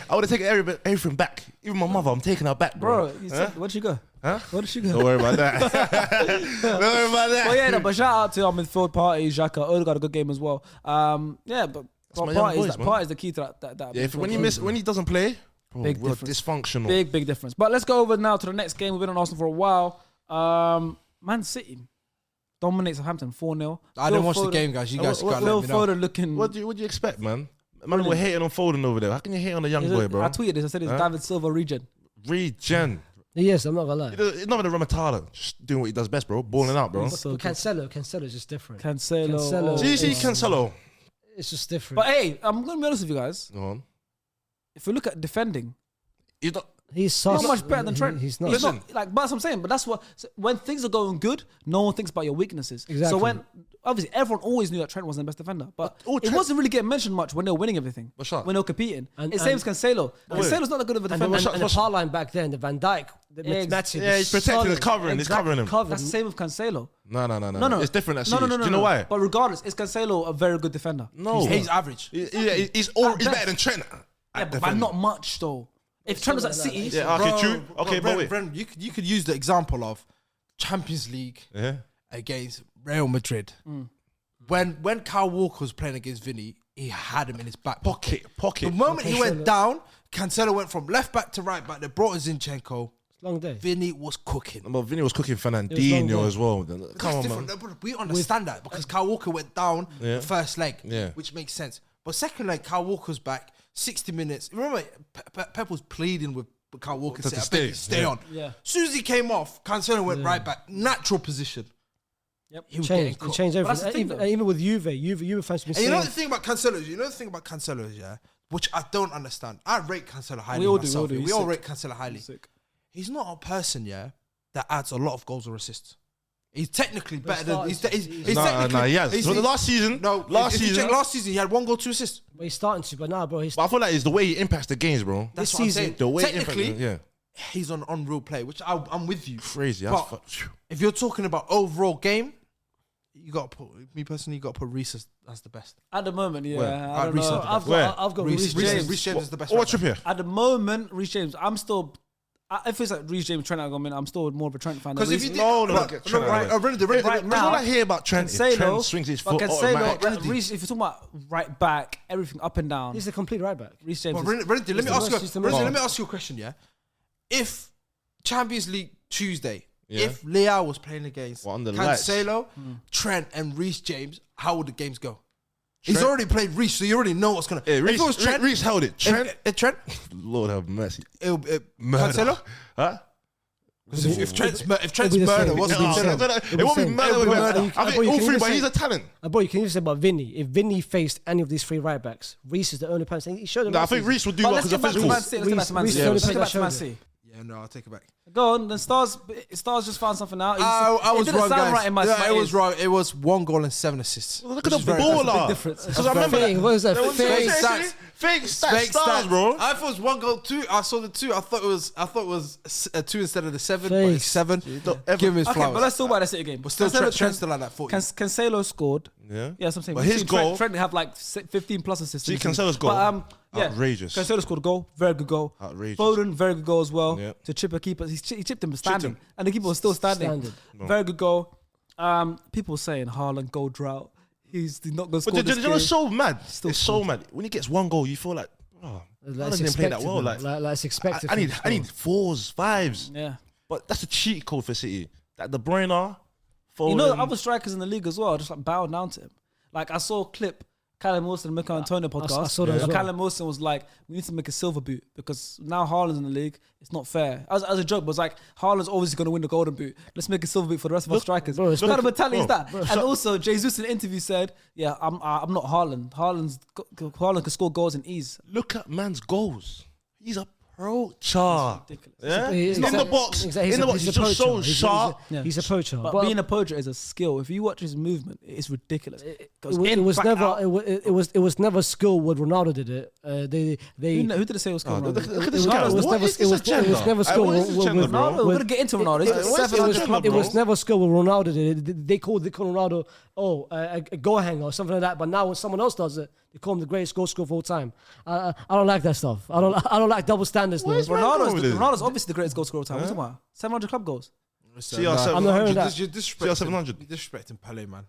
I would have taken everything back. Even my mother, I'm taking her back, bro. Bro, you said, where'd she go? Huh? Where did she go? Don't worry about that. Don't worry about that. Well, yeah, no, but shout out to our midfield party, Xhaka. Odegaard got a good game as well. Yeah, but my young boys, man. Party is the key to that. Yeah, when he doesn't play, bro, Big we're difference. dysfunctional. Big difference. But let's go over now to the next game. We've been on Arsenal for a while. Man City dominates Southampton 4-0. I didn't watch the game, guys. You guys gotta Phil let me know. Foden looking. What do you expect, man? Man, we're hating on Foden over there. How can you hate on a young boy, bro? I tweeted this. I said it's David Silva regen. Regen. Yes, I'm not gonna lie. It's not even a Remontada, just doing what he does best, bro. Balling out, bro. But Cancelo is just different. Cancelo. See, Cancelo. It's just different. But hey, I'm gonna be honest with you guys. Go on. If we look at defending, He's not. he's not much better than Trent. He's not. He's not like, but that's what I'm saying. But that's what when things are going good, no one thinks about your weaknesses. Exactly. So when obviously everyone always knew that Trent wasn't the best defender, but it Trent- wasn't really getting mentioned much when they were winning everything. What's that? When they were competing, And- it's same as Cancelo. Cancelo's not that good of a defender. And the power line back then, the Van Dijk, the Matip. Yeah, he's protecting, he's covering, he's covering him. That's the same with Cancelo. No. It's different at City. No. Do you know why? But regardless, is Cancelo a very good defender? No. He's average. He's better than Trent. Yeah, but not much though. If Trent was at City, Yeah, okay, true. Okay, but wait. Bren, you could use the example of Champions League Yeah. against Real Madrid. When Kyle Walker was playing against Vinny, he had him in his back pocket. The moment he went down, Cancelo went from left back to right back. They brought in Zinchenko. Long day. Vinny was cooking. But Vinny was cooking long Fernandinho day. as well. That's Come on, different. man. But we understand that because Kyle Walker went down Yeah. the first leg, Yeah. which makes sense. But second leg, Kyle Walker's back, 60 minutes. Remember, Pep was pleading with Kyle Walker to stay yeah. on. Yeah. As soon as he came off, Cancelo went right back, natural position. Yep. He was getting He cooked. changed But that's everything. the thing, Even with Juve fans been And you know saying, the thing about Cancelo is, yeah, which I don't understand. I rate Cancelo highly We all do, myself. we all do. We He's all sick. rate Cancelo highly. Sick. He's not a person, yeah, that adds a lot of goals or assists. He's technically better than. He's No, technically. he has. So the last season, Last season he had 1 goal, 2 assists. but he's starting to. But now, bro, he's But I feel like it's the way he impacts the games, bro. That's This what I'm season, saying. The way he Technically, impacts, yeah, he's on unreal play, which I'm with you. crazy. But if you're talking about overall game, you got to put me personally. You got to put Reece as the best. At the moment, yeah. Where? I don't Reece know. is the I've Where? got Reece James. Reece James is the best. What's right your back. here? At the moment, Reece James. I'm still. If it's like Reece James, Trent, I'm still more of a Trent fan. Because if you did, No, right Right Because when I hear about Trent, Cancelo, Trent swings his but foot Cancelo, automatically. Reece, if you're talking about right back, everything up and down. he's a complete right back. Reece James. But is- Renzi, let me the ask most- he's the you. most- Renzi, let me ask you a question. Yeah, if Champions League Tuesday, Yeah. if Leao was playing against Well, under the lights. Cancelo, Trent, and Reece James, how would the games go? He's Trent- already played Reece, so you already know what's gonna. Yeah, if it was Trent, Reece held it. Trent, Trent, Lord have mercy. Cancelo. Murder. Huh? Because if Trent's It'll be the murder, same. what's It'll be the Cancelo? same. It won't be same. murder. It'll be with murder. I Boy, think you all can three, even but say- he's a talent. Boy, you can even say about Vinny. If Vinny faced any of these 3 right backs, Reece is the only person. He showed him. No, I last think season. Reece will do But well let's because get of back to Man physicals. City. Let's get back to Man Reece- City. Reece- Let's Reece- get back to Man Reece- City. Yeah, no, I'll take it back. Go on. Then Stars just found something out. I was it didn't wrong, sound guys. right in my Yeah, it was ears. wrong. It was 1 goal and 7 assists. Look at Which the is very- baller. difference. Because I remember Fake, what was that? There was Fake stats. Fake stars, bro. I thought it was 1 goal, 2. I saw the 2. I thought it was 2 instead of the 7. But Fake. it's 7. Ever- Give him his Okay, flowers. but let's talk about that City game. But still, Cancelo- Trent's still like that 40. Cancelo scored. Yeah. Yeah, that's what I'm saying. But We've his seen goal- Trent have like 15 plus assists. See, in the season. Cancelo's goal, But, yeah, outrageous. Cancelo scored a goal. Very good goal. Outrageous. Foden, very good goal as well. Yeah. To chip a keeper. He chipped him standing. him. And the keeper was still standing. Standard. Very good goal. People saying Haaland goal drought. He's not going to score But this you know, it's game. so mad. Still It's so mad. When he gets 1 goal, you feel like, oh, Like I it's didn't play that expected, well. man. Like it's expected. I from need the 4s, 5s. Yeah. But that's a cheat code for City. That De Bruyne, Foden. You know, the other strikers in the league as well just like bowed down to him. Like I saw a clip, Callum Wilson and Mikel Antonio podcast. I saw that as well. Callum Wilson was like, we need to make a silver boot because now Haaland's in the league. It's not fair. As a joke, but it's like, Haaland's obviously going to win the golden boot. Let's make a silver boot for the rest of our strikers. bro, What it's kind of not- mentality is bro, that? And also, Jesus in an interview said, yeah, I'm not Haaland. Haaland can score goals in ease. Look at man's goals. He's a poacher. Ridiculous. Yeah? He's In the box. Exactly. In the box. He's just so sharp. He's a poacher. But being a poacher is a skill. If you watch his movement, it's ridiculous. Goes it in, was back, never. out. It was never skill when Ronaldo did it. Who did it say was Oh, going look at this guy. It was What never. is It was this agenda? never skill. What is this agenda, bro? Ronaldo, we're going to get into Ronaldo. He's got What is 700 this club agenda, It goals. was never skill when Ronaldo did it. They called Ronaldo, a goal hanger or something like that. But now when someone else does it, they call him the greatest goal scorer of all time. I don't like that stuff. I don't like double standards. What is No. wrong with this? Ronaldo's obviously the greatest goal scorer of all time. What's about 700 club goals? CR700. I'm not hearing that. You're disrespecting 700. You're disrespecting Pele, man.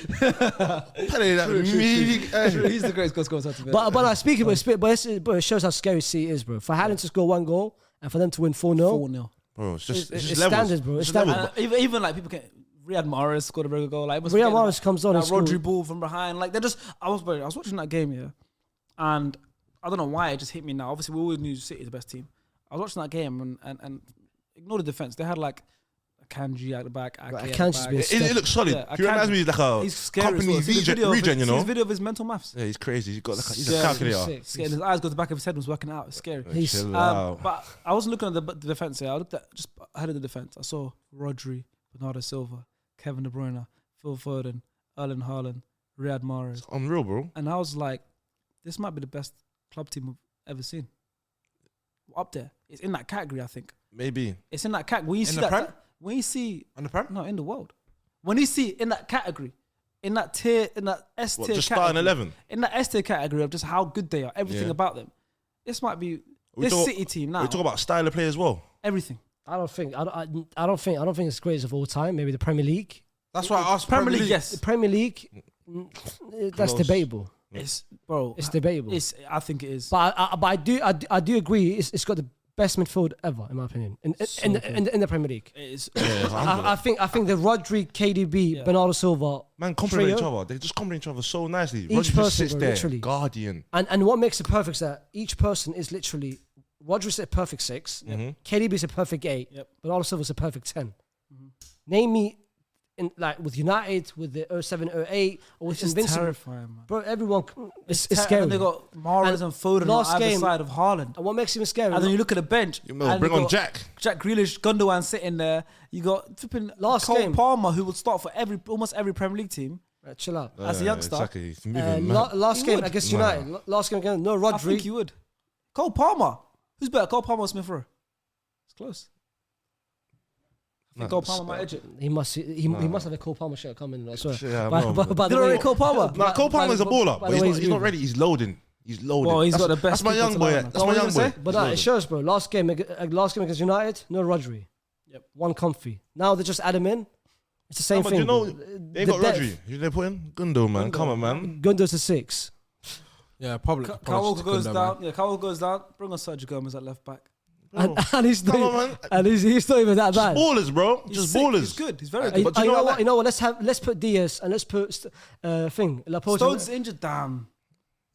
Pele, that me. He's the greatest goal scorer of all time. But I speak about it, but it shows how scary City is, bro. For Haaland to score 1 goal and for them to win 4-0, 4-0. Bro, it's just it's levels. standard, bro. It's just levels. standard. Even like people can. Riyad Mahrez scored a very good goal. Like Riyad Mahrez comes on and Rodri scores. ball from behind. Like they're just. I was watching that game, yeah, and I don't know why it just hit me now. Obviously, we always knew City is the best team. I was watching that game and ignore the defense. They had like a Kanji at the back. Ake Kanji's at been the back. It looks solid. Yeah, He reminds me like a He's scary. company as well. See the video of regen, you his- see know. his video of his mental maths. Yeah, he's crazy. He's got like he's a Scary. calculator. Sick. Scared. His eyes go to the back of his head was working out. It's scary. He's- Chill out. But I wasn't looking at the defense here. I looked at just ahead of the defense. I saw Rodri, Bernardo Silva, Kevin De Bruyne, Phil Foden, Erling Haaland, Riyad Mahrez, Unreal, bro. and I was like, this might be the best club team I've ever seen. Up there, it's in that category. I think Maybe. it's in that category. When you In see the Prem? when you see On the Prem? no in the world, when you see in that category, in that tier, in that S What, tier, just starting category, 11? in that S tier category of just how good they are, everything Yeah. about them. This might be We this talk- City team now. We talk about style of play as well. Everything. I don't think it's the greatest of all time. Maybe the Premier League. That's why I asked Premier League, The yes. Premier League, that's Close. debatable. It's bro. It's debatable. I think it is. But I do agree. It's got the best midfield ever, in my opinion, in the Premier League. It is. I think the Rodri, KDB, Yeah. Bernardo Silva, Man, complement each trio. other. They just complement each other so nicely. Each Rodri just person, sits bro, there, literally. guardian. and what makes it perfect is that each person is literally Rodri's a perfect 6, KDB's a perfect 8, Yep. Bernardo Silva's a perfect 10. Name me in like with United with the 07, 08, or with It's just Invincible. terrifying, man. Bro, everyone, it's ter- scary. And they got Mahrez and Foden on last either game- side of Haaland. And what makes it even scary? And then you look at the bench. You know, and bring you on got Jack. Jack Grealish, Gundogan sitting there. You got flipping Last Cole game. Palmer, who would start for almost every Premier League team. Right, chill out. As a youngster. Exactly. He's moving mad. Last He game would. against Nah. United. Last game against no I think Rodri. you would. Cole Palmer. Who's better, Cole Palmer or Smith Rowe? It's close. I think Cole Palmer might edge it. He must have a Cole Palmer shirt coming. I swear. Yeah, By- no, by- but- by the Did way- already Cole Palmer? Nah, Cole Palmer's a baller, by but the way, he's not moving. ready. He's loading. He's loading. Well, he's got the That's best my people young to boy. know, man. That's What my were you young gonna boy. say? But it shows, bro. Last game against United, no Rodri. Yep. One comfy. Now they just add him in. It's the same No, but thing. you know, bro. they ain't got The depth- Rodri. Who they put in? Gundo, man. Come on, man. Gundo's a 6. Yeah, probably. Kyle Walker goes down. Yeah, Kyle Walker goes down. Bring on Sergio Gomez at left back. And he's Come not, on, man. and he's not even that bad. Ballers, bro. He's Just sick. ballers. He's good. He's very You good. But you know know what, what? like- You know what? Let's put Diaz and let's put Laporte. Stones injured. Damn.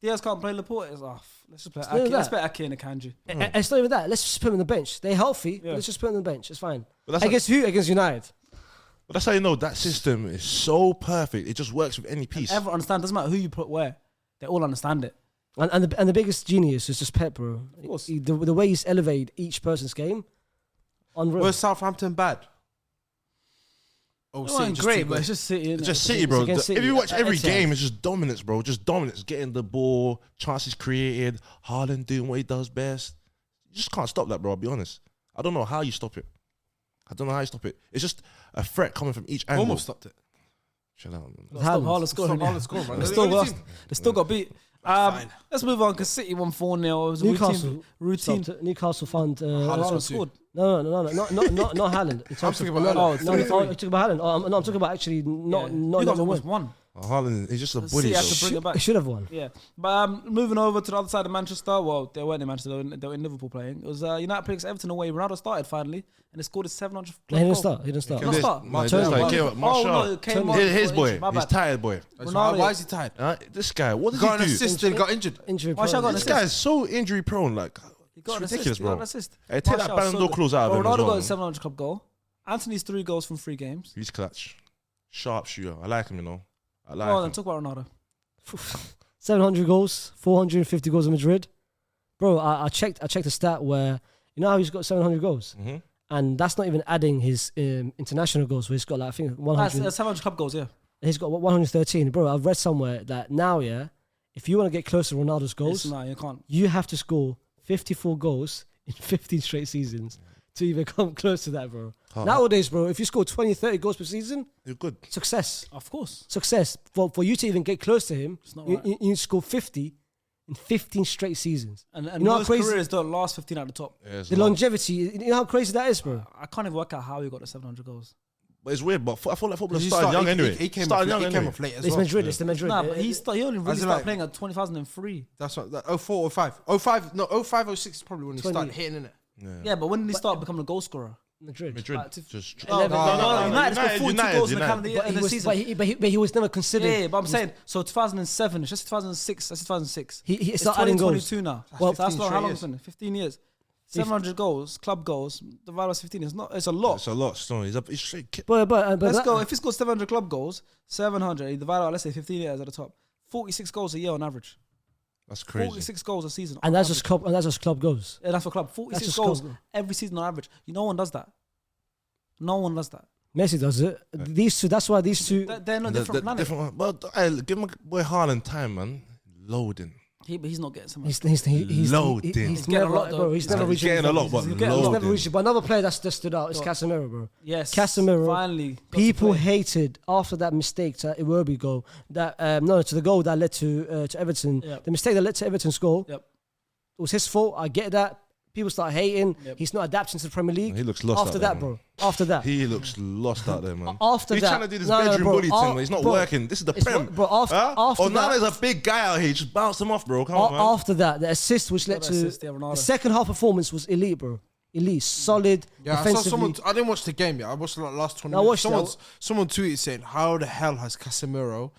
Diaz can't play. Laporte is off. Let's just play Still Ake. Let's that. play Ake and Akanji. And it's not even that. Let's just put him on the bench. They're healthy. Yeah. Let's just put him on the bench. It's fine. But that's Against who? Against United. But that's how you know that system is so perfect. It just works with any piece. Everyone understand. Doesn't matter who you put where. They all understand it. And the biggest genius is just Pep, bro. Of course. The way he's elevated each person's game, unreal. Was Southampton bad? Oh, It City wasn't just great, too but good. it's just City. It's Innit? just City, bro. against If City. you watch every Etihad. game, it's just dominance, bro. Just dominance. Getting the ball, chances created, Haaland doing what he does best. You just can't stop that, bro. I'll be honest. I don't know how you stop it. It's just a threat coming from each angle. Almost stopped it. Chill out, man. Stop Haaland. Haaland scoring. Stop Haaland scoring, man. They They're still the only lost. team. They still got beat. Fine. Let's move on because City won 4-0. It was a Newcastle. routine. Stopped it. Newcastle found. Haaland Haaland too. scored. No, not Haaland. In terms thinking of- about no, Haaland. no, Oh, no, 3-3. I'm talking about Haaland. I'm talking about actually not You not guys not almost win. won. Haaland is just a bully. City had So. to bring it back. It should have won. Yeah, but moving over to the other side of Manchester. Well, they weren't in Manchester. They were in Liverpool playing. It was United playing Everton away. Ronaldo started finally, and they scored his 700th No, he didn't goal. start. He didn't start. Not start. No, Martial. this guy came up, Oh Martial. no, it came on His for boy, injury. My his bad. tired boy. Ronaldo. Why is he tired? This guy, what does Got an he do? assist and got injured. Injury. Why should I prone. got an This guy is so injury prone. Like, He got it's an ridiculous, assist. He got bro. an assist. Hey, take that Martial's Ballon so d'Or good. clause out of him. Ronaldo as well, got man. his 700 club goal. Anthony's 3 goals from 3 games. He's clutch. Sharpshooter. I like him, you know. I like Oh, him. then talk about Ronaldo. 700 goals, 450 goals in Madrid. Bro, I checked the stat where you know how he's got 700 goals, Mhm. and that's not even adding his international goals. Where he's got like I think 100. That's 700 club goals. Yeah, He's got 113. Bro, I've read somewhere that now, yeah, if you want to get close to Ronaldo's goals, no, you can't. you have to score 54 goals in 15 straight seasons to even come close to that, bro. Can't. Nowadays, bro, if you score 20, 30 goals per season, You're good. success. Of course, Success. For you to even get close to him, It's not you, right. you need to score 50 in 15 straight seasons. and You know how most crazy- careers don't last 15 at the top. Yeah, it's The not- longevity, you know how crazy that is, bro? I can't even work out how he got the 700 goals. But it's weird, but I feel like football He started young anyway. He came Started off young late- he came anyway. off late as It's well. Madrid, it's the Madrid. Nah, but he only really As in, started like- playing at 2003. That's what, 04, 05. 05, no, 05, 06 is probably when he 20. started hitting, innit? Yeah, but when did he start becoming a goal scorer? Madrid. Madrid. Like, Just Oh, no, no, United scored 42 goals in the calendar year But in he, the was, season. but he was never considered. Yeah, but I'm saying, so 2007, it's just 2006. That's 2006. He It's started adding goals. 2022 now. Well, So that's 15 not how straight long years. it's been. 15 years. 700 goals, club goals. The value is 15. It's not. It's a lot. It's a lot. So he's straight kid. But Let's go. If he scores 700 club goals, 700. The value, let's say 15 years at the top. 46 goals a year on average. That's crazy. 46 goals a season. And that's just club. And that's just club goals. Yeah, that's for club. 46 just goals club. every season on average. No one does that. No one does that. Messi does it. These two. That's why these two. They're not different. Planet. Well, give my boy Haaland time, man. Loading. But he's not getting so much. He's loading. He's getting a never, lot, though. bro. He's never reached. Getting a lot, but He's never loading. reached it. But another player that stood out is Casemiro, bro. Yes. Casemiro. Finally. got to People play. hated after that mistake to Iwobi goal. That to the goal that led to Everton. Yep. The mistake that led to Everton's goal. Yep. It was his fault. I get that. People start hating. Yep. He's not adapting to the Premier League. He looks lost After out that, there, bro. man. After that. He looks lost out there, man. After he's that. trying to do this No, bedroom bro. bully thing, but it's not Bro, working. This is the it's Prem. not- bro, after that- Onana's a big guy out here. Just bounce him off, bro. Come on, man. After that, the assist which led Got to the assist, yeah, Ronaldo. the second half performance was elite, bro. Elite, solid, Yeah, I saw defensively. someone. I didn't watch the game yet. I watched the last 20 I minutes. watched Someone tweeted saying, "How the hell has Casemiro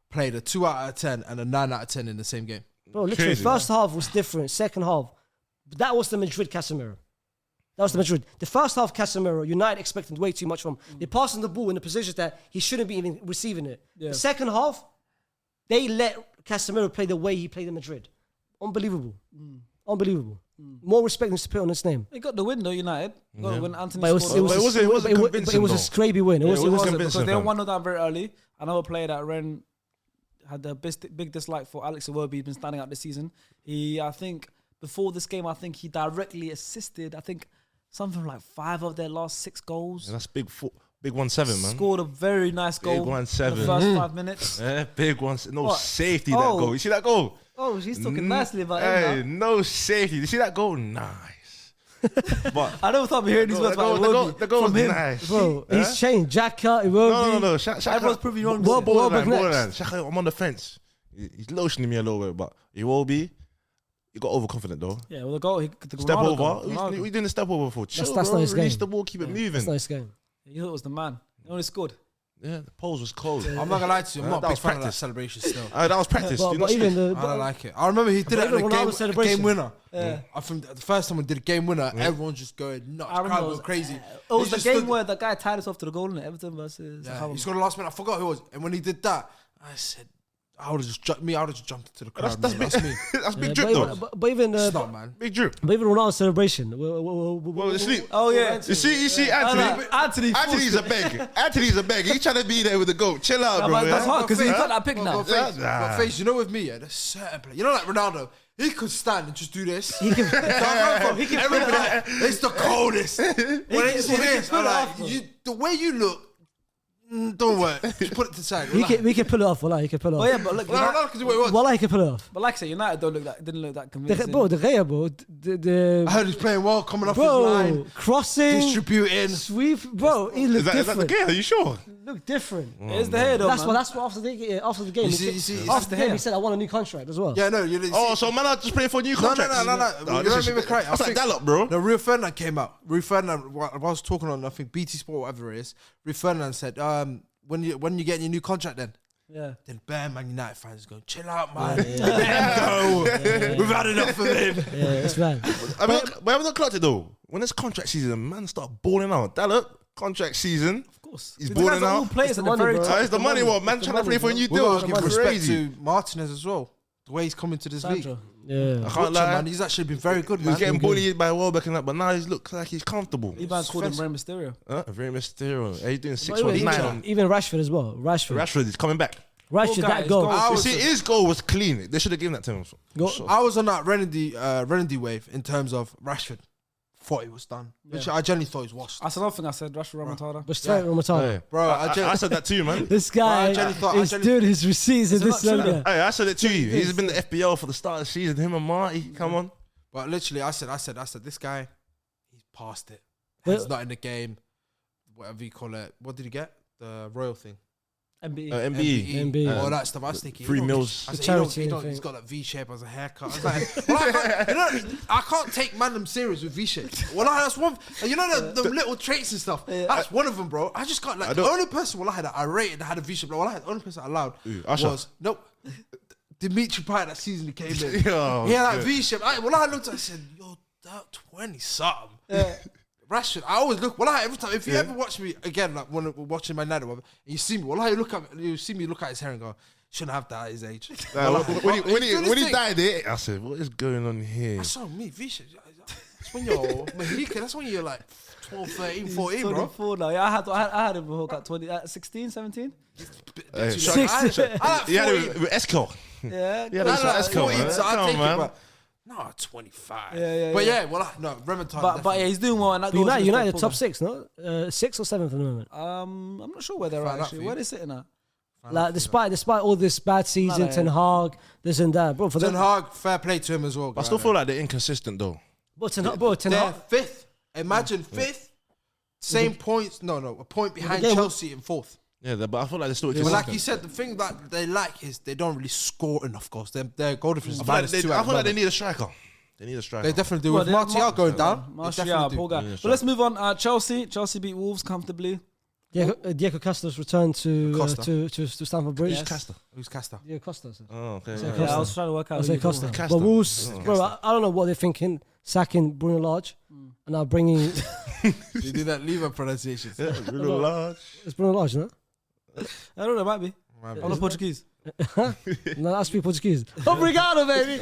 played a 2 out of 10 and a 9 out of 10 in the same game?" Bro, literally, Crazy, first half was different. Second half, but that was the Madrid Casemiro. That was the Madrid. The first half, Casemiro, United expected way too much from him. They passed him the ball in the positions that he shouldn't be even receiving it. Yeah. The second half, they let Casemiro play the way he played in Madrid. Unbelievable. Unbelievable. More respect than to put on his name. They got the win though, United. Got when Anthony But it was, scored. it was, But it wasn't but it convincing, was a though. scrappy win. It Yeah, was, it it was, wasn't because convincing, they fam. 1-0 down very early. Another player that Ren had a big dislike for, Alex Iwobi. He's been standing out this season. I think before this game, he directly assisted. I think something like 5 of their last 6 goals. Yeah, that's big 1-7, man. Scored a very nice goal. Big 1-7. In the first 5 minutes. Yeah, big one. No What? safety, that Oh. goal. You see that goal? Oh, he's talking nicely about Hey, him now. no safety. You see that goal? Nice. But I never thought we heard these words about Iwobi the goal from was him. nice. bro, Huh? he's changed. Xhaka, Iwobi. No. Shaka, Everyone's proving you wrong. What- what about next? borderline. Shaka, I'm on the fence. He's lotioning me a little bit, but he will be. He got overconfident though. Yeah, well, the goal, the Step Ronaldo over. goal, What Ronaldo. are you doing the step over for? Chill, that's bro. not his Release game. the ball, keep it moving. That's nice game. He thought it was the man. He only scored. Yeah, the pose was cold. I'm not gonna lie to you. I'm not a That big was fan of that practice. celebration still. That was practice. But, Do but not even sleep. the I don't like it. I remember he did But it in even a Ronaldo game celebration. winner. Yeah. I think the first time we did a game winner, everyone's just going nuts. I remember Crowd it go was crazy. It was He the just game stood- where the guy tied us off to the goal in Everton versus. Yeah, he scored the last minute. I forgot who it was. And when he did that, I said, I would have just jumped into the crowd. That's man. big. That's me. That's big Yeah, drip but though. even- but even It's not, man. Big drip. but even Ronaldo's celebration. Well, sleep. Oh yeah. You see, Anthony. Anthony. Anthony's a beg. Anthony's a beg. He's trying to be there with the goat. Chill out, bro. That's yeah? hard because he's Huh? got that pick now. But Nah. face, you know, with me, yeah, there's certain play. You know, like Ronaldo, he could stand and just do this. He can, Everybody, like, it's the coldest. When it's this, pull I'm it like, off, the way you look, don't work. Just put it to the side. we can pull it off. Wallah, he can pull it Oh off. yeah, but look, Ronaldo can do what he wants. Wallah, he can pull it off. but like I said, United didn't look that convincing. Bro, the Gea, bro. I heard he's playing well, coming off his Bro, line, crossing, distributing. sweep. Bro, he Is looked that the different. game? Are you sure? Look different. It's the hair though, That's man. what. That's what after the game. You he see, said, after the game, hair. he said, "I want a new contract as well." Yeah, no, you Oh, so man, I just playing for a new contract. No. You this don't is- make me cry. That's like Gallop, bro. No, Rio Ferdinand came out. Rio Ferdinand, I was talking on, I think, BT Sport, whatever it is. Rio Ferdinand said, when you get your new contract then? Yeah. Then bare Man United fans going, chill out, man. Let him go. We've had enough of him. Yeah, it's bad. We haven't clocked it though. When it's contract season, man start balling out. That contract season. Of course. He's These guys balling are all out. players It's at the the money, very bro. top. It's the money, what? Man It's trying the to play for a money, new We've deal. got to It's give respect crazy. to Martinez as well. The way he's coming to this league. Sandro. Yeah. I can't lie. Man, he's actually been very good, He man. was getting bullied by Welbeck and that, but now he looks like he's comfortable. Iban called him Rey Mysterio. Very mysterious. He's doing But even, 6-1-9. even Rashford as well. Rashford Rashford is coming back. that guys, goal. goal. You see, his goal was clean. They should have given that to him. I was on that Renedy wave in terms of Rashford. Thought he was done. Literally, I genuinely thought he was washed. That's another thing I said. Rashford Ramontada. But straight on Matata. Hey, Bro, I said that too, man. This guy I genuinely thought- is doing his receipts in Is it this not true? logo. Hey, I said it to you. He's been the FBL for the start of the season. Him and Marty, come on. But literally, I said, this guy, he's past it. Well- He's not in the game. Whatever you call it. What did he get? The royal thing. MBE. MBE. MBE. All that stuff. I was thinking. 3 he don't mils. get- I said, The he charity don't- thing. he's got that V shape as a haircut. I was like, well, I can't take man them serious with V shape. Well, that's one. You know the little traits and stuff. That's one of them, bro. I just got like the only person that I rated that had a V shape. Like, the only person I allowed Usher. was Dimitri Payet that season he came in. Yo, He had that good. V shape. I looked at it, I said, yo, 20 something. Yeah. Rashford, I always look. Well, every time if you ever watch me again, like when we're watching My United, and you see me, well, you see me look at his hair and go, shouldn't have that at his age. When he died, I said, what is going on here? That's on me, Visha. That's when you're Mahika. That's when you're like 12, 13, 14, bro. 24 now. Yeah, I had him before at 20, 16, 17. I like 14. With Esco. Yeah, That's cool, man. So I Come take on, it, man. but no, 25. Yeah. But no, Remontage. But yeah, he's doing well. And that United top 6, no? 6th or 7th at the moment. I'm not sure where they're at, actually. Where are they sitting at? Like despite all this bad season, Ten Hag, this and that, bro. For Ten Hag, fair play to him as well. I still feel like they're inconsistent though. But Ten Hag, fifth. Imagine fifth, same points. No, a point behind Chelsea in fourth. Yeah, but I feel like they're still But inconsistent. like you said, the thing that they lack is they don't really score enough goals. Their goal difference is I feel -2. like they need a striker. They need a striker. They definitely do. With Martial going down, Martial, poor guy. But let's move on. Chelsea beat Wolves comfortably. Diego Costa's returned to Stamford Bridge. Yes. Who's Casta? Diego Costa. Sir. Oh, okay. Yeah, I was trying to work out. I say Costa. Costa. But Wolves, Oh. bro, I don't know what they're thinking. Sacking Bruno Lage and now bringing. You do that Lever pronunciation. Really large. It's Bruno Lage, no? I don't know, might be. I'm not Portuguese. No, I speak Portuguese. Obrigado, baby.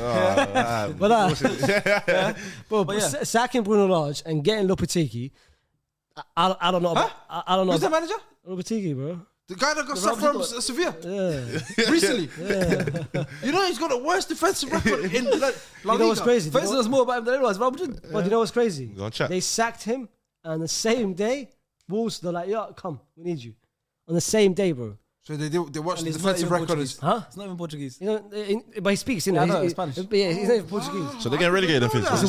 But sacking Bruno Lage and getting Lopetegui, I don't know. I don't know. Who's the manager? Lopetegui, bro. The guy that got stuff from Sevilla recently. You know he's got the worst defensive record in La Liga. You know what's crazy? First, there's more about him than I realized. But you know what's crazy? Go on, chat. They sacked him, and the same day, Wolves, they're like, "Yo, come, we need you." On the same day, bro. So they watched the And he's defensive not even record. Portuguese. Huh? It's not even Portuguese. You know, but he speaks, you know. Yeah, I know, he's Spanish. Yeah, he's not even Portuguese. So they're getting relegated in It's a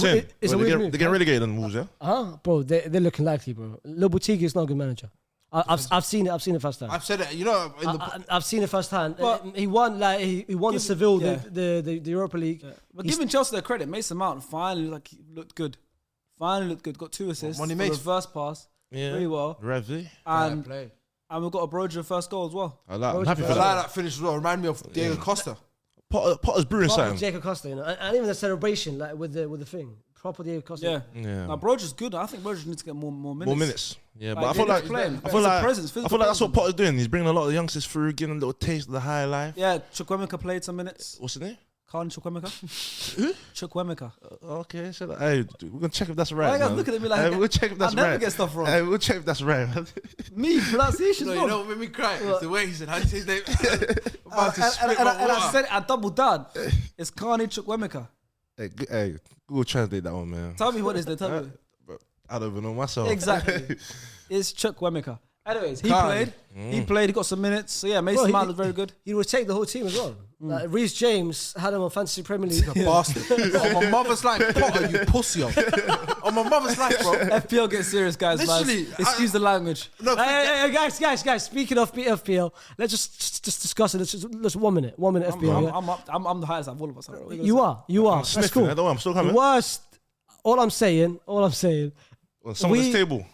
They're weird getting move. relegated in Wolves, yeah? Bro, they're looking likely, bro. Lopetegui is not a good manager. I've seen it firsthand. I've said it. You know, I've seen it firsthand. But He won the Seville, the Europa League. But giving Chelsea their credit, Mason Mount finally looked good. Got 2 assists. When he for makes- reverse pass, really well. Revy. And play. we've got a Broja first goal as well. I'm happy for The that. guy that finished as well remind me of Diego Costa. Potter's brewing Proper something. Diego Costa, you know, and even the celebration, like with the thing, proper Diego Costa. Yeah. Now Broja's good. I think Broja needs to get more minutes. More minutes. Yeah, but Like, I feel like playing. I feel like Presence, I feel like that's what Potter's doing. He's bringing a lot of youngsters through, giving them a little taste of the high life. Yeah, Chukwuemeka played some minutes. What's his name? Khan Chukwuemeka. Chukwuemeka. Okay, so hey, we're gonna check if that's right. Why you guys man. looking at me like we'll check if that's I never right. get stuff wrong. Hey, we'll check if that's right. Me, pronunciation No, wrong. you know what made me cry? It's the way he said, how do you say his name? And I said it, I double down. It's Kani Chukwuemeka. Hey, Google translate that one, man. Tell me what is the tell me. I don't even know myself. Exactly. It's Chukwuemeka. Anyways, he Kani. played. He got some minutes. So yeah, Mason Bro, Mount looked very good. He would take the whole team as well. Like, Reece James had him on Fantasy Premier League. Bastard. On my mother's life, Potter, you pussy. On my mother's life, bro. FPL gets serious, guys. Literally, Man. Excuse the language. No, Hey, guys! Speaking of FPL, let's just discuss it. Let's 1 minute. 1 minute FPL. yeah? I'm the highest out of all of us. You are. I'm That's sniffing. cool. I don't know, I'm still The coming. worst. All I'm saying. On some of this table.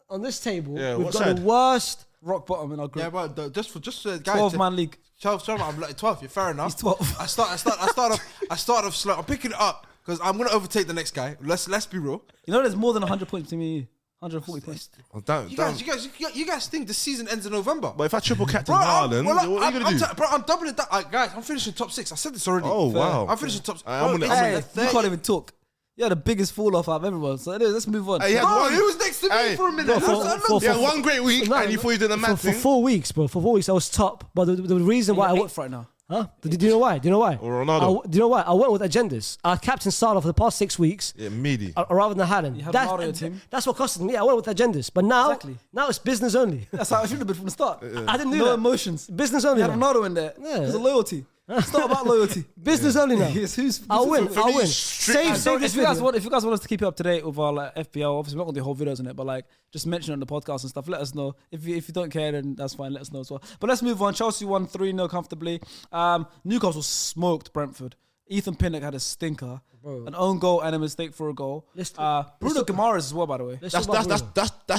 On this table, Yeah, we've what got side? the worst. Rock bottom in our group. Yeah, but just guys. 12-man league. 12, I'm like 12. You're fair enough. He's 12. I start off slow. I'm picking it up because I'm gonna overtake the next guy. Let's be real. You know, there's more than 100 points between me and you. 140 points. You guys think the season ends in November? But if I triple captain Bro, Haaland, what are you gonna do? Bro, I'm doubling that. Guys, I'm finishing top 6. I said this already. Oh, wow. I'm finishing top 6. I'm gonna- Hey, you can't even talk. You're the biggest fall off out of everyone. So anyways, let's move on. Hey, yeah. Bro, One- he was next to me Hey, for a minute. for- one great week No, and you thought you did a mad for thing. 4 weeks, bro. For 4 weeks, I was top. But the reason why I You're went, eighth right now. huh? Do you know why? Do you know why? Or Ronaldo. Do you know why? I went with agendas. Our captain started for the past 6 weeks. Yeah, meaty. Rather than Haaland. You have Ronaldo on your team. That's what costed me. I went with agendas. But now, Exactly. now it's business only. That's how it should have been from the start. I didn't do No that. emotions. Business You only. had now. Ronaldo in there. Yeah. It's a loyalty. It's not about loyalty. Business only now. Yes, I'll win. for I'll me, win. strict- Save So this if you guys video. want us to keep you up to date with our like, FPL, obviously we're not gonna do whole videos on it, but like just mention it on the podcast and stuff. Let us know. If you don't care, then that's fine. Let us know as well. But let's move on. Chelsea won 3-0 comfortably. Newcastle smoked Brentford. Ethan Pinnock had a stinker, an own goal and a mistake for a goal. Bruno Guimaraes as well, by the way. That's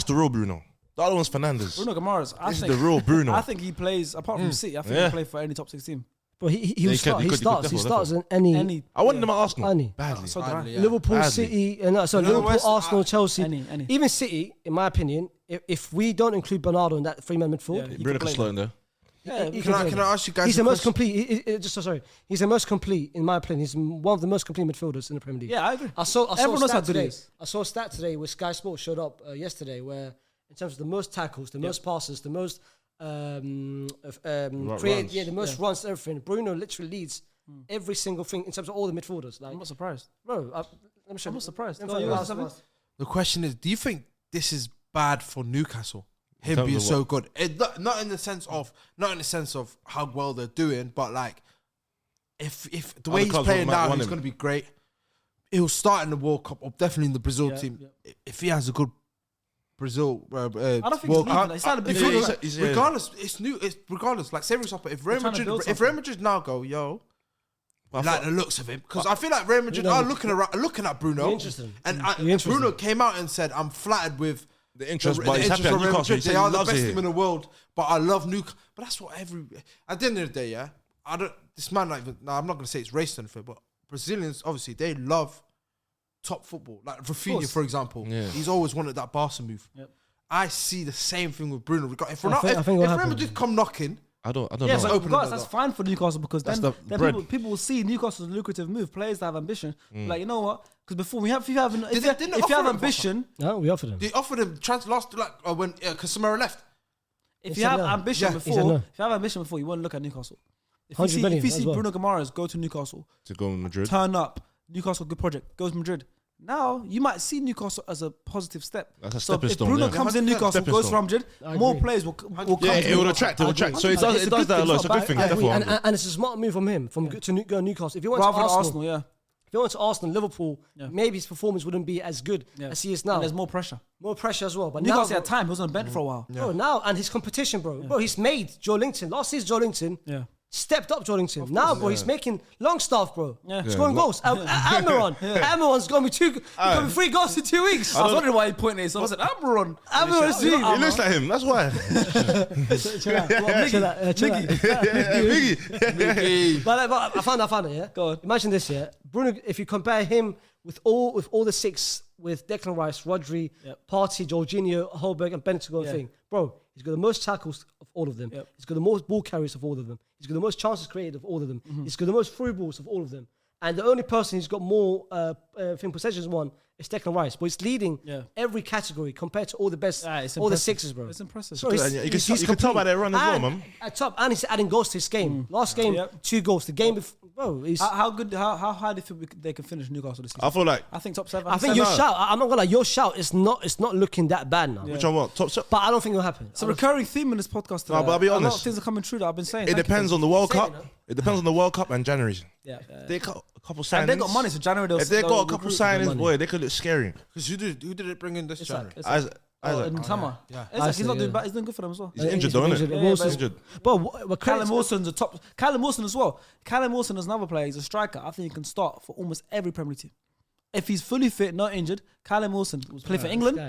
the real Bruno. The other one's Fernandes. Bruno Guimaraes. This is the real Bruno. I think he plays apart from City. I think he play for any top 6 team. But he he starts in any. I wanted him at Arsenal Any. badly. So did I. Yeah. Liverpool, Badly. City, and Liverpool, West, Arsenal, Chelsea, any. even City. In my opinion, if we don't include Bernardo in that three-man midfield, Yeah. Bruno can slot in there. Yeah, Can I ask you guys? he's a the most question? complete. He's the most complete in my opinion. He's one of the most complete midfielders in the Premier League. Yeah, I agree. I saw Everyone a knows how stat good he today. is. I saw a stat today where Sky Sports showed up yesterday, where in terms of the most tackles, the most passes, the most the most runs, everything. Bruno literally leads every single thing in terms of all the midfielders. Like, I'm not surprised. bro, let me show I'm you. not surprised. Let me No, show you you last- got something? last- The question is, do you think this is bad for Newcastle? Him terms being of so what? good, not in the sense of how well they're doing, but like if the way Other he's clubs playing might now, want he's him. going to be great. He'll start in the World Cup, or definitely in the Brazil team. If he has a good Brazil I don't think World he's leaving. Cup, He's had a big if he- contract. he's- regardless, it's new. It's regardless. Like say for example, if Real trying to Madrid, build if Real Madrid now go, yo, like the looks of him, because I feel like Real Madrid are looking at Bruno, You're interested. and You're interested. Bruno came out and said, "I'm flattered with." The interest, The but he's happy interest at of Real Newcastle. He Madrid. said They he are the loves best it team in here. the world, but I love Newcastle. But that's what at the end of the day, yeah. I don't. This man, like, now I'm not gonna say it's racist or anything, but Brazilians obviously they love top football. Like Rafinha, for example, Yeah. he's always wanted that Barca move. Yep. I see the same thing with Bruno. If I think what Real happened- Madrid come knocking, I don't Yeah, know. but open regardless, it that's up. fine for Newcastle because That's then the bread. people will see Newcastle's a lucrative move. Players that have ambition, like you know what? Because before if you have Didn't they offer him ambition, No, we offered him. they offered him last like when Casemiro left. if He you said have no. ambition Yeah, he said before, no. if you have ambition before, you won't look at Newcastle. If you 100 see, million if you as see well. Bruno Guimaraes go to Newcastle, To go to Madrid. turn up, Newcastle good project, goes Madrid. Now you might see Newcastle as a positive step. That's a So stepping if stone, Bruno yeah. comes in 100%. Newcastle, Stepping goes stone. from Madrid, I more agree. players will come. Yeah, to it would Newcastle. attract. It would attract. So it It's does. a It good does that a thing, lot. it's It's a not good bad. thing. I agree. Definitely. And it's a smart move from him to go Newcastle. If he went Rather to than Arsenal, Arsenal, yeah. if he went to Arsenal, Liverpool, Yeah. maybe his performance wouldn't be as good Yeah. as he is now. And there's more pressure. More pressure as well. But Newcastle now, had time. He was on the bench for a while. bro, now and his competition, bro, he's made Joe Linton. Last season, Joe Linton Yeah. stepped up. Joe Linton. Now, bro, he's making long stuff, bro. Yeah. Scoring goals. Almiron's gonna be 3 goals in 2 weeks. I was wondering why he pointed it. So I said, Almiron. Almiron's He looks like him. That's why. Chill out. But I found it. Yeah. Go on. Imagine this. Yeah. Bruno. If you compare him with all the 6, with Declan Rice, Rodri, Yep. Partey, Jorginho, Holberg, and Bentancur thing, bro. He's got the most tackles of all of them. Yep. He's got the most ball carries of all of them. He's got the most chances created of all of them. He's got the most through balls of all of them. And the only person who's got more possessions won is Declan Rice, but he's leading every category compared to all the best, It's all the impressive. 6s, bro. It's impressive. So he's- You can he's you can tell by their run as well, and man. At top, and he's adding goals to his game. Last game, Yep. 2 goals. The game before, bro. He's, How high do you think they can finish Newcastle this season? I feel like I think top 7. I think your shout. I'm not gonna lie. Your shout is not looking that bad now. which one? What top? But I don't think it'll happen. It's a recurring theme in this podcast today. No, but I'll be A lot of honest. things are coming true that I've been saying. It depends on the World Say it, Cup. no? It depends on the World Cup and January. Yeah. They got a couple signings. And they got money, so January they'll If they they'll got a couple recruit. signings, money. boy, they could look scary. Because who did it bring in this January? Isaac. Isaac. In summer. Yeah. He's Isaac, not doing yeah. bad. He's doing good for them as well. He's injured, though, isn't it? Wilson- He's injured. But Callum Wilson's a top. Callum Wilson as well. Callum Wilson is another player. He's a striker. I think he can start for almost every Premier League team. If he's fully fit, not injured, Callum Wilson will play for England.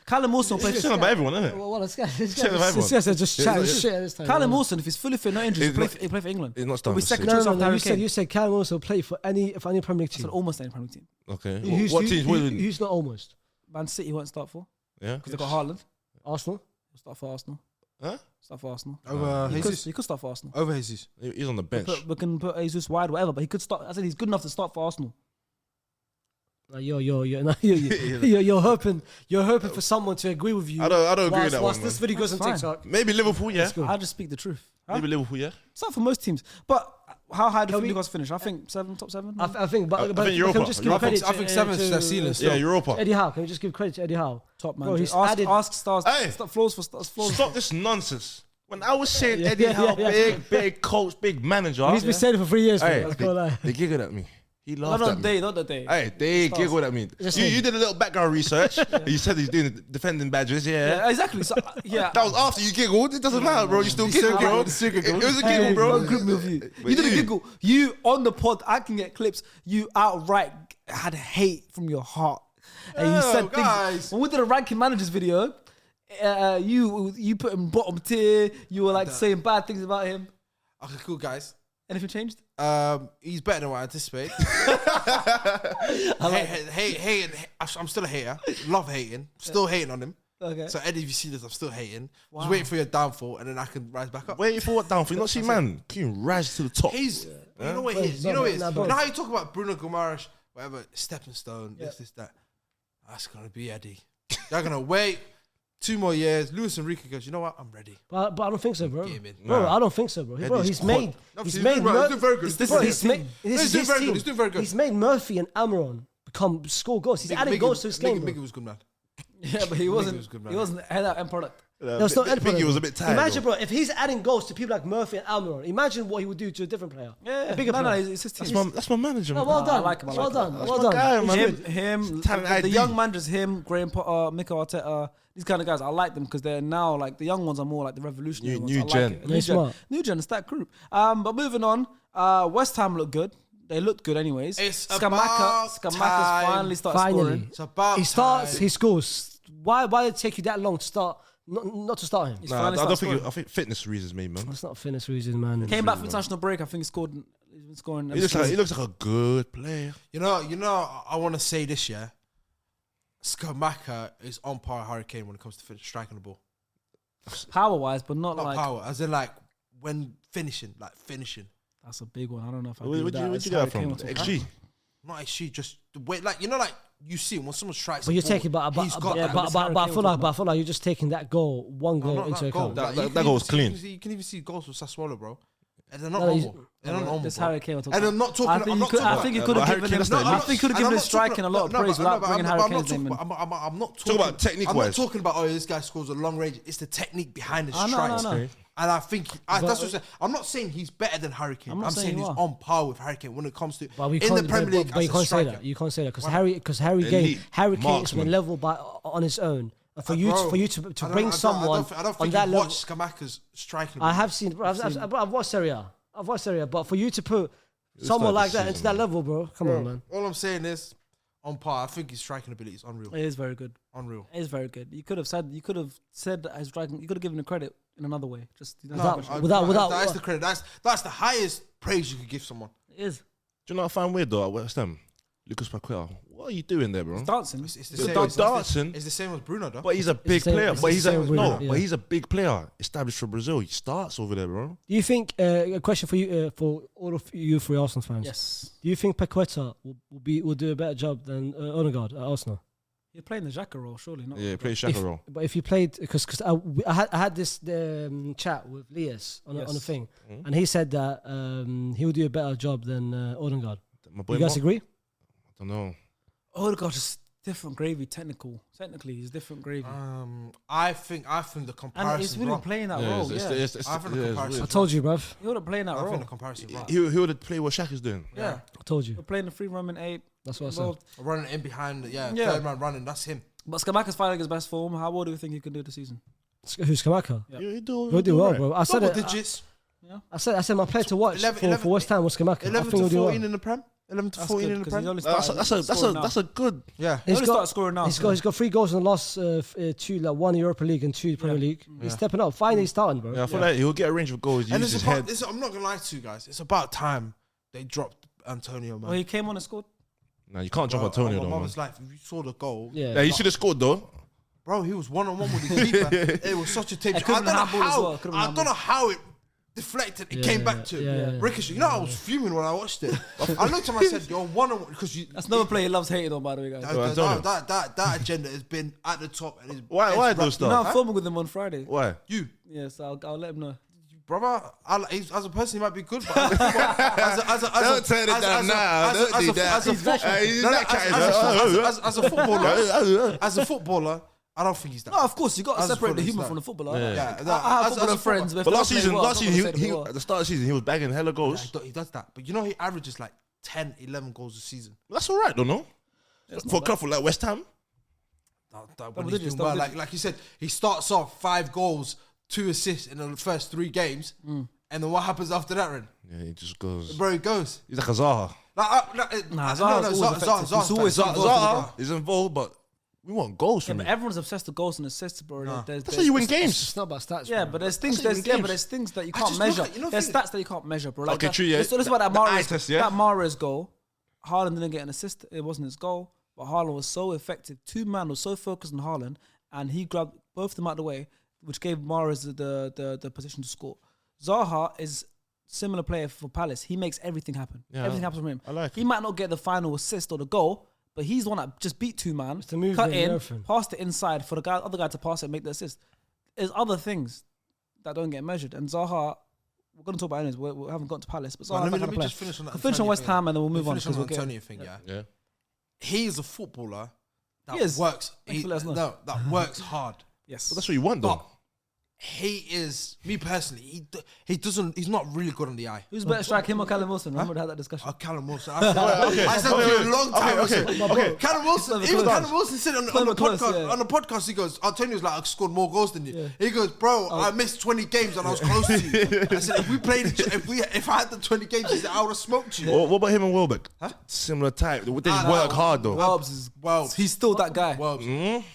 Callum Wilson will play It's for about everyone, isn't it? Well, this guy everyone. just chatting shit at this time. Callum Wilson, if he's fully fit, not injured, he'll play for England. He's not He'll starting be for second City. choice after Harry Kane. You said Callum Wilson will play for any Premier League I team. said almost any Premier League team. Okay. What teams? Who's not almost? Man City won't start for Yeah. because they got Haaland. Arsenal. He'll start for Arsenal. Huh? Start for Arsenal. Over He Jesus. could start for Arsenal. Over Jesus. He's on the bench. We can put Jesus wide, whatever, but he could start. I said he's good enough to start for Arsenal. You're hoping for someone to agree with you. I don't agree with whilst- that whilst one, this man. video goes on That's fine. TikTok. Maybe Liverpool, yeah. I just speak the truth. Huh? Maybe Liverpool, yeah. It's not for most teams, but how high do you Can think we- Newcastle finish? I think top 7. I think, but think can Europa. we just give Europa. credit? I think seventh is their ceiling Yeah, still. Europa. Eddie Howe. Can we just give credit to Eddie Howe? top man. Bro, he's ask, added- ask stars. Hey. Stop flaws for stars. Flaws. Stop this nonsense. When I was saying Yeah, Eddie yeah, Howe, yeah. big coach, big manager, He's been saying it for 3 years. hey, Let's go lie. they giggled at me. He laughed Not at the me. day, not the day. Hey, they giggled at me. Just You him. did a little background research. You said he's doing the defending badges, yeah. Yeah, exactly. So, yeah. That was after you giggled. It doesn't matter, bro. You still still giggled. giggled. It was a Hey, giggle, bro. don't group me with you. You did a giggle. You on the pod. I can get clips. You outright had hate from your heart, and you Oh, said guys. things. When we did a ranking managers video, you put him bottom tier. You were like saying bad things about him. Okay, cool, guys. Anything changed? He's better than what I anticipated. I'm still a hater. Love hating. Still hating on him. Okay. So Eddie, if you see this, I'm still hating. Just waiting for your downfall, and then I can rise back up. Waiting for what downfall? You not see, man. Can you rise to the top? You know what it is. You know what it is. You know how you talk about Bruno Guimaraes, whatever, stepping stone, this, that. That's gonna be Eddie. They're gonna wait 2 more years. Luis Enrique goes, you know what? I'm ready. But I don't think so, bro. Game in. Bro, I don't think so, bro. Bro, he's made. He's doing very good. He's made very good. He's made Murphy and Amaron score goals. He's adding goals to his game. Miggy was good, man. Yeah, but he wasn't. He wasn't end product. That's not end I think he was a bit tired. Imagine, bro, if he's adding goals to people like Murphy and Almiron, imagine what he would do to a different player. Yeah, a bigger player. it's his team. That's my manager. No, Man. well done. I like him. Well done. That's Well my done. guy, man. Him, Talent the ID. young managers, him, Graham Potter, Mikel Arteta, these kind of guys. I like them because they're now like the young ones are more like the revolutionary ones. New I gen. Like it. They're smart. New gen, it's that group. But moving on, West Ham look good. They looked good anyways. It's Scamacca's time. finally started scoring. It's about He starts, time. he scores. Why did it take you that long to start? Not to start him. He's Nah, finally I don't started think. scoring. I think fitness reasons, man. That's not a fitness reason, man. Came back from international break. I think he scored. He's been scoring. He looks like a good player. You know. I want to say this year. Scamacca is on par with Harry Kane when it comes to striking the ball. power wise, but not Not like power, as in like when finishing, that's a big one. I don't know if I Where'd agree with that. you It's get Harry that Kane from? we're talking XG. Not actually just the way, like like you see when someone strikes. But the you're ball, taking, but he's got that. I feel like you're just taking that goal, one goal not into that goal. account. That Like, you goal can was even clean. see- You can even see goals with Sassuolo, bro. And they're not No, he's- normal. They're not normal, This bro. Harry Kane we're talking And I'm about. not talking. I I'm think not you could. talking I about- think you But could have Harry given Kane, him. that's not I elite. think you could have given him striking a lot of praise without bringing Harry Kane's name in. I'm not Talk about technique I'm not wise. talking about this guy scores a long range. It's the technique behind his No, strikes. no. And I think that's what I'm saying. I'm not saying he's better than Harry Kane. I'm not I'm saying saying you he's are. on par with Harry Kane when it comes to But we in can't, the Premier League. but you as a can't say striker. that. You can't say that because Elite Harry Kane has marksman. been level on his own. And for you Bro, to I don't- bring I someone don't on think that you've level, watched Scamacca's striking. I have seen. Bro, I've watched Serie A. But for you to put someone start like the that into season, that man. level, bro, come on, man. All I'm saying is on par. I think his striking ability is unreal. It is very good. Unreal. It is very good. You could have said that his striking. You could have given him credit in another way. Just That's the credit. That's the highest praise you could give someone. it is. Do you know what I find weird though at West Ham? Lucas Paqueta. What are you doing there, bro? He's dancing. It's the He's same. dancing. It's the same as Bruno, though. But he's a big same- player. it's But the he's same a with Bruno, no. yeah. But he's a big player established for Brazil. He starts over there, bro. Do you think a question for you, for all of you, for Arsenal fans? Yes. Do you think Paqueta will do a better job than Odegaard at Arsenal? You're playing the Xhaka role, surely not. Yeah, play Shaka role. But if you played, because I had this chat with Lias on the thing, and he said that he would do a better job than Odegaard. My boy You guys Mark? agree? I don't know. Odegaard is different gravy. Technically, he's different gravy. I think the comparison. And he's really wrong. playing that Yeah, role. it's- Yeah, it's- I think the yeah, it's comparison- I weird. told you, bruv. he would have playing that I role. think the comparison. Wrong. He would play what Shaq is doing. Yeah, I told you. we're playing the free roaming 8. That's what I said. involved. Running in behind, Yeah. third man running. That's him. But Scamacca's finding his best form. How well do you think he can do this season? Who's Skamaka? Yeah. He do He'll do well, right. bro. I said Double it. digits. I said my player to watch 11 for West Ham was Skamaka. I 11 think he'll to do 14 well. in the Prem. 11 to That's 14 good, in the 'cause Prem. he's only That's a good. Yeah. He only started scoring now. He's so- got 3 goals in the last 2, like 1 Europa League and 2 Premier League. He's stepping up. Finally starting, bro. Yeah, I feel like he'll get a range of goals. And Use it's his about, head. I'm not gonna lie to you guys. It's about time they dropped Antonio, man. Well, he came on and scored. Nah, you can't jump Bro, Antonio my though, man. mother's life. If you saw the goal, Yeah. Yeah, he should have scored though. bro, he was 1-on-1 with the keeper. It was such a tape. It could've been handball as well. It could've been I don't know how it deflected. It came back to Ricochet. You know, I was fuming when I watched it. I looked at him. I said, "You're 1-on-1 because you." That's another player he loves hating on, by the way, guys. That agenda has been at the top. And Why those You know, stuff? I'm filming with him on Friday. Why? You, Yes, I'll let him know. brother, as a person, he might be good, but as a Don't turn it down now. Don't do that. as a footballer, I don't think he's that. No, of course, you got to As a separate the footballer, human he's from the not. footballer. Yeah, I have footballer as a friends. footballer. If But they last play season, well, I'm not gonna say he they well. at the start of the season he was bagging hella goals. He does that, but you know he averages like 10, 11 goals a season. That's all right, though, no? For a club like West Ham. When he's doing well, like you said, he starts off 5 goals, 2 assists in the first 3 games, and then what happens after that, Ren? Yeah, he just goes. Bro, he goes. He's like a Zaha. Zaha's always effective. He's always involved. Zaha is involved, but We want goals Yeah, from but him. everyone's obsessed with goals and assists, bro. That's how you win games. It's not about stats. Yeah, bro. but there's things. That's how you There's win but games. there's things that you I can't just look measure. at- you know, There's thing- stats that you can't measure, bro. Like Okay, that, true, yeah. Let's talk about that The eye Mahrez, test, yeah. that Mahrez goal. Haaland didn't get an assist. It wasn't his goal, but Haaland was so effective. Two man was so focused on Haaland, and he grabbed both of them out of the way, which gave Mahrez the position to score. Zaha is similar player for Palace. He makes everything happen. Yeah, Everything happens from him. I like He might not get the final assist or the goal, but he's the one that just beat two man, the movement cut and in, everything. passed it inside for the other guy to pass it and make the assist. There's other things that don't get measured. And Zaha, we're going to talk about it anyways. We haven't got to Palace, but Zaha, Let me just finish on that. finish on Antonio West thing. Ham and then we'll move on. Finish on the because we'll get- Antonio thing, yeah. Yeah. He is a footballer that He is. works. Thanks for letting us know. That works hard. Yes. But that's what you want, though. But he is, me personally, he's not really good on the eye. Who's better strike, him or Callum Wilson? Remember to have that discussion. Callum Wilson. I said for a long time. Okay. Callum Wilson, It's even close. Callum Wilson said on the Close, podcast, yeah. on the podcast, he goes, Antonio's like, I scored more goals than you. Yeah. He goes, bro, I missed 20 games and I was close to you. I said, if I had the 20 games, he said, I would have smoked you. What about him and Welbeck? Similar type. They just work hard, though. Welbs is, Welbs. he's still that guy. Well,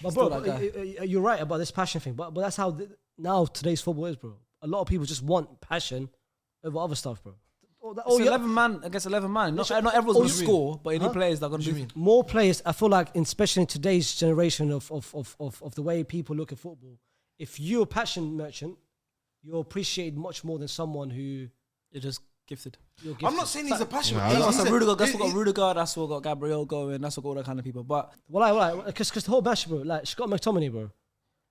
But Still bro, that you're right about this passion thing. But that's how now today's football is, bro. A lot of people just want passion over other stuff, bro. It's 11 man against 11 man. Not everyone's going to score, but any players that are going to do. More players, I feel like, especially in today's generation of the way people look at football, if you're a passion merchant, you're appreciated much more than someone who You're just gifted. you're I'm gifted. not saying he's a passionate. Nah, he's That's what a- Rudiger, that's he- what got Rudiger, that's what got Gabriel going, that's what got all that kind of people. But Well, because the whole match, bro, like Scott McTominay, bro.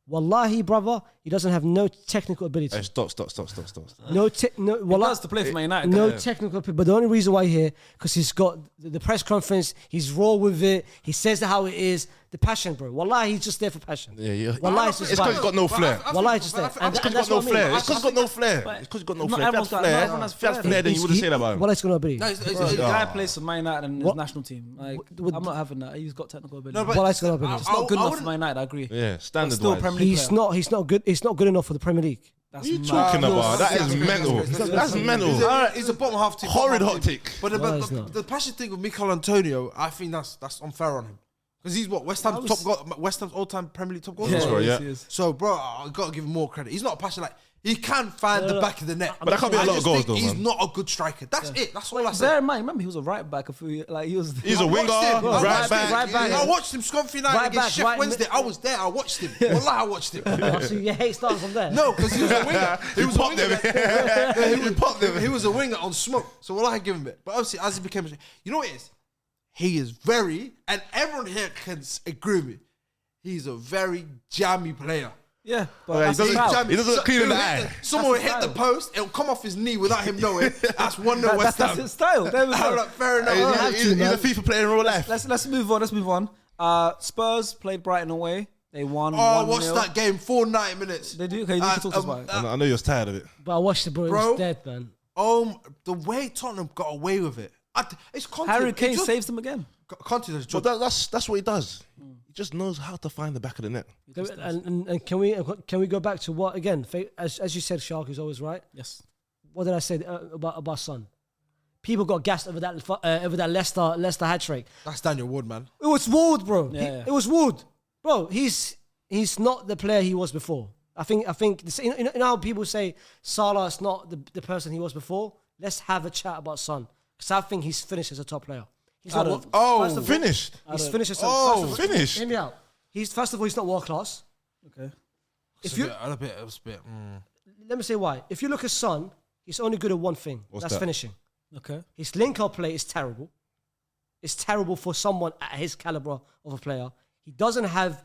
Wallahi, brother, he doesn't have no technical ability. Hey, stop. No, he wallahi, wants to play for Man United. no guy. technical ability. But the only reason why here, because he's got the press conference, he's raw with it, he says how it is, the passion, bro. Wallahi, he's just there for passion. Yeah. Wallahi, it's just It's because he's vibe. got no flair. Wallahi, just there. It's because he's that's got no what I mean. flair. It's because he's got no flair. But It's because he's got no not flair. If he had everyone's got- not flair, everyone has if he had flair. flair, then you wouldn't say that about him. What it's gonna be? No, it's- The guy it's- plays for Man United and his What- national team. Like, Would- I'm not having that. He's got technical ability. No, but- What it's gonna be? it's not good I enough for wouldn't- Man United, I agree. Yeah, standard still wise. Premier League He's not good. It's not good enough for the Premier League. That's What are you mad. talking No, about? That that's is crazy. mental. That's mental. He's a bottom half team. Horrid bottom hot half team. take. But No, it's not. the passion thing with Mikel Antonio, I think that's unfair on him. Because he's what West Ham's all-time Premier League top goal Yeah, scorer. yeah. he is. So, bro, I gotta give him more credit. He's not a passion like he can find the back of the net, But that can't be a I lot of just goals, think though, he's man. not a good striker. That's it. That's all I Bear said. in mind, remember he was a right back. He was. He's a I winger, watched him. right back. right back. I watched him Scunthorpe United Right against back, Sheffield right Wednesday. I was there. I watched him. Wallah, I watched him. So you hate starting from there? No, because he was a winger. He was a popped winger. them. He popped them. He was a winger on smoke. So well, I give him it. But obviously, as he became, you know what it is? He is very, and everyone here can agree with me. He's a very jammy player. Yeah, but He that's his doesn't- style. he doesn't look clean in the eye. Someone will That's hit his the style. post, it'll come off his knee without him knowing. That's 1-0 West That's Ham. his style. There we I'm go. like, fair enough. He's a FIFA player in real life. Let's move on. Let's move on. Spurs played Brighton away. They won. Oh, I 1-0. watched that game, 90 minutes. They do. Okay, you can talk to us about it. I know you're tired of it. But I watched it, bro. It Bro. was dead, man. The way Tottenham got away with it. It's Conte. Harry It Kane just- saves them again. Conte does But job. that's what he does. He just knows how to find the back of the net. And can we go back to what again? As you said, Shark is always right. Yes. What did I say about Son? People got gassed over that Leicester hat trick. That's Daniel Wood, man. It was Wood, bro. Yeah. It was Wood, bro. He's not the player he was before. I think you know how people say Salah is not the person he was before. Let's have a chat about Son because I think he's finished as a top player. He's I not. don't- First of all- Finished. He's finished as Finished. Hear me out. He's first of all, he's not world class. Okay. If you a bit. let me say why. If you look at Son, he's only good at one thing. What's That's that? finishing. Okay. His link-up play is terrible. It's terrible for someone at his caliber of a player. He doesn't have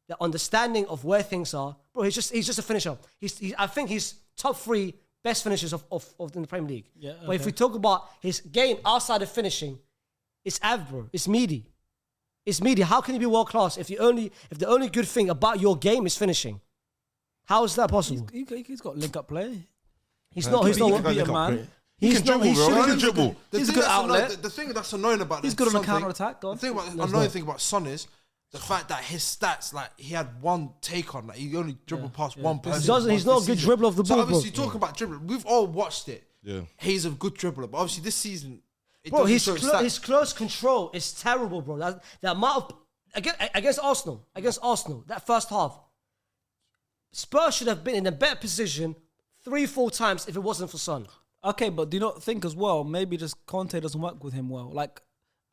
the understanding of where things are. Bro, he's just a finisher. I think he's top 3 best finishers of in the Premier League. Yeah, But if okay. we talk about his game outside of finishing, it's bro. It's meaty. It's meaty. How can you be world class if the only good thing about your game is finishing? How is that possible? He's got link up play. He's not. He can beat a man. He can dribble, bro. He can dribble. He's a good outlet. The thing that's annoying about He's this good on the Son thing- counter-attack, go on. The thing about annoying thing about Son is the fact that his stats, like he had one take on, like he only dribbled past one person. He's not a good dribbler of the ball, So obviously, bro. talking about dribbling, we've all watched it. Yeah. He's a good dribbler, but obviously this season, it Bro, doesn't his show stats. close control is terrible, bro. The amount of against Arsenal, that first half, Spurs should have been in a better position 3-4 times if it wasn't for Son. Okay, but do you not think as well, maybe just Conte doesn't work with him well? Like,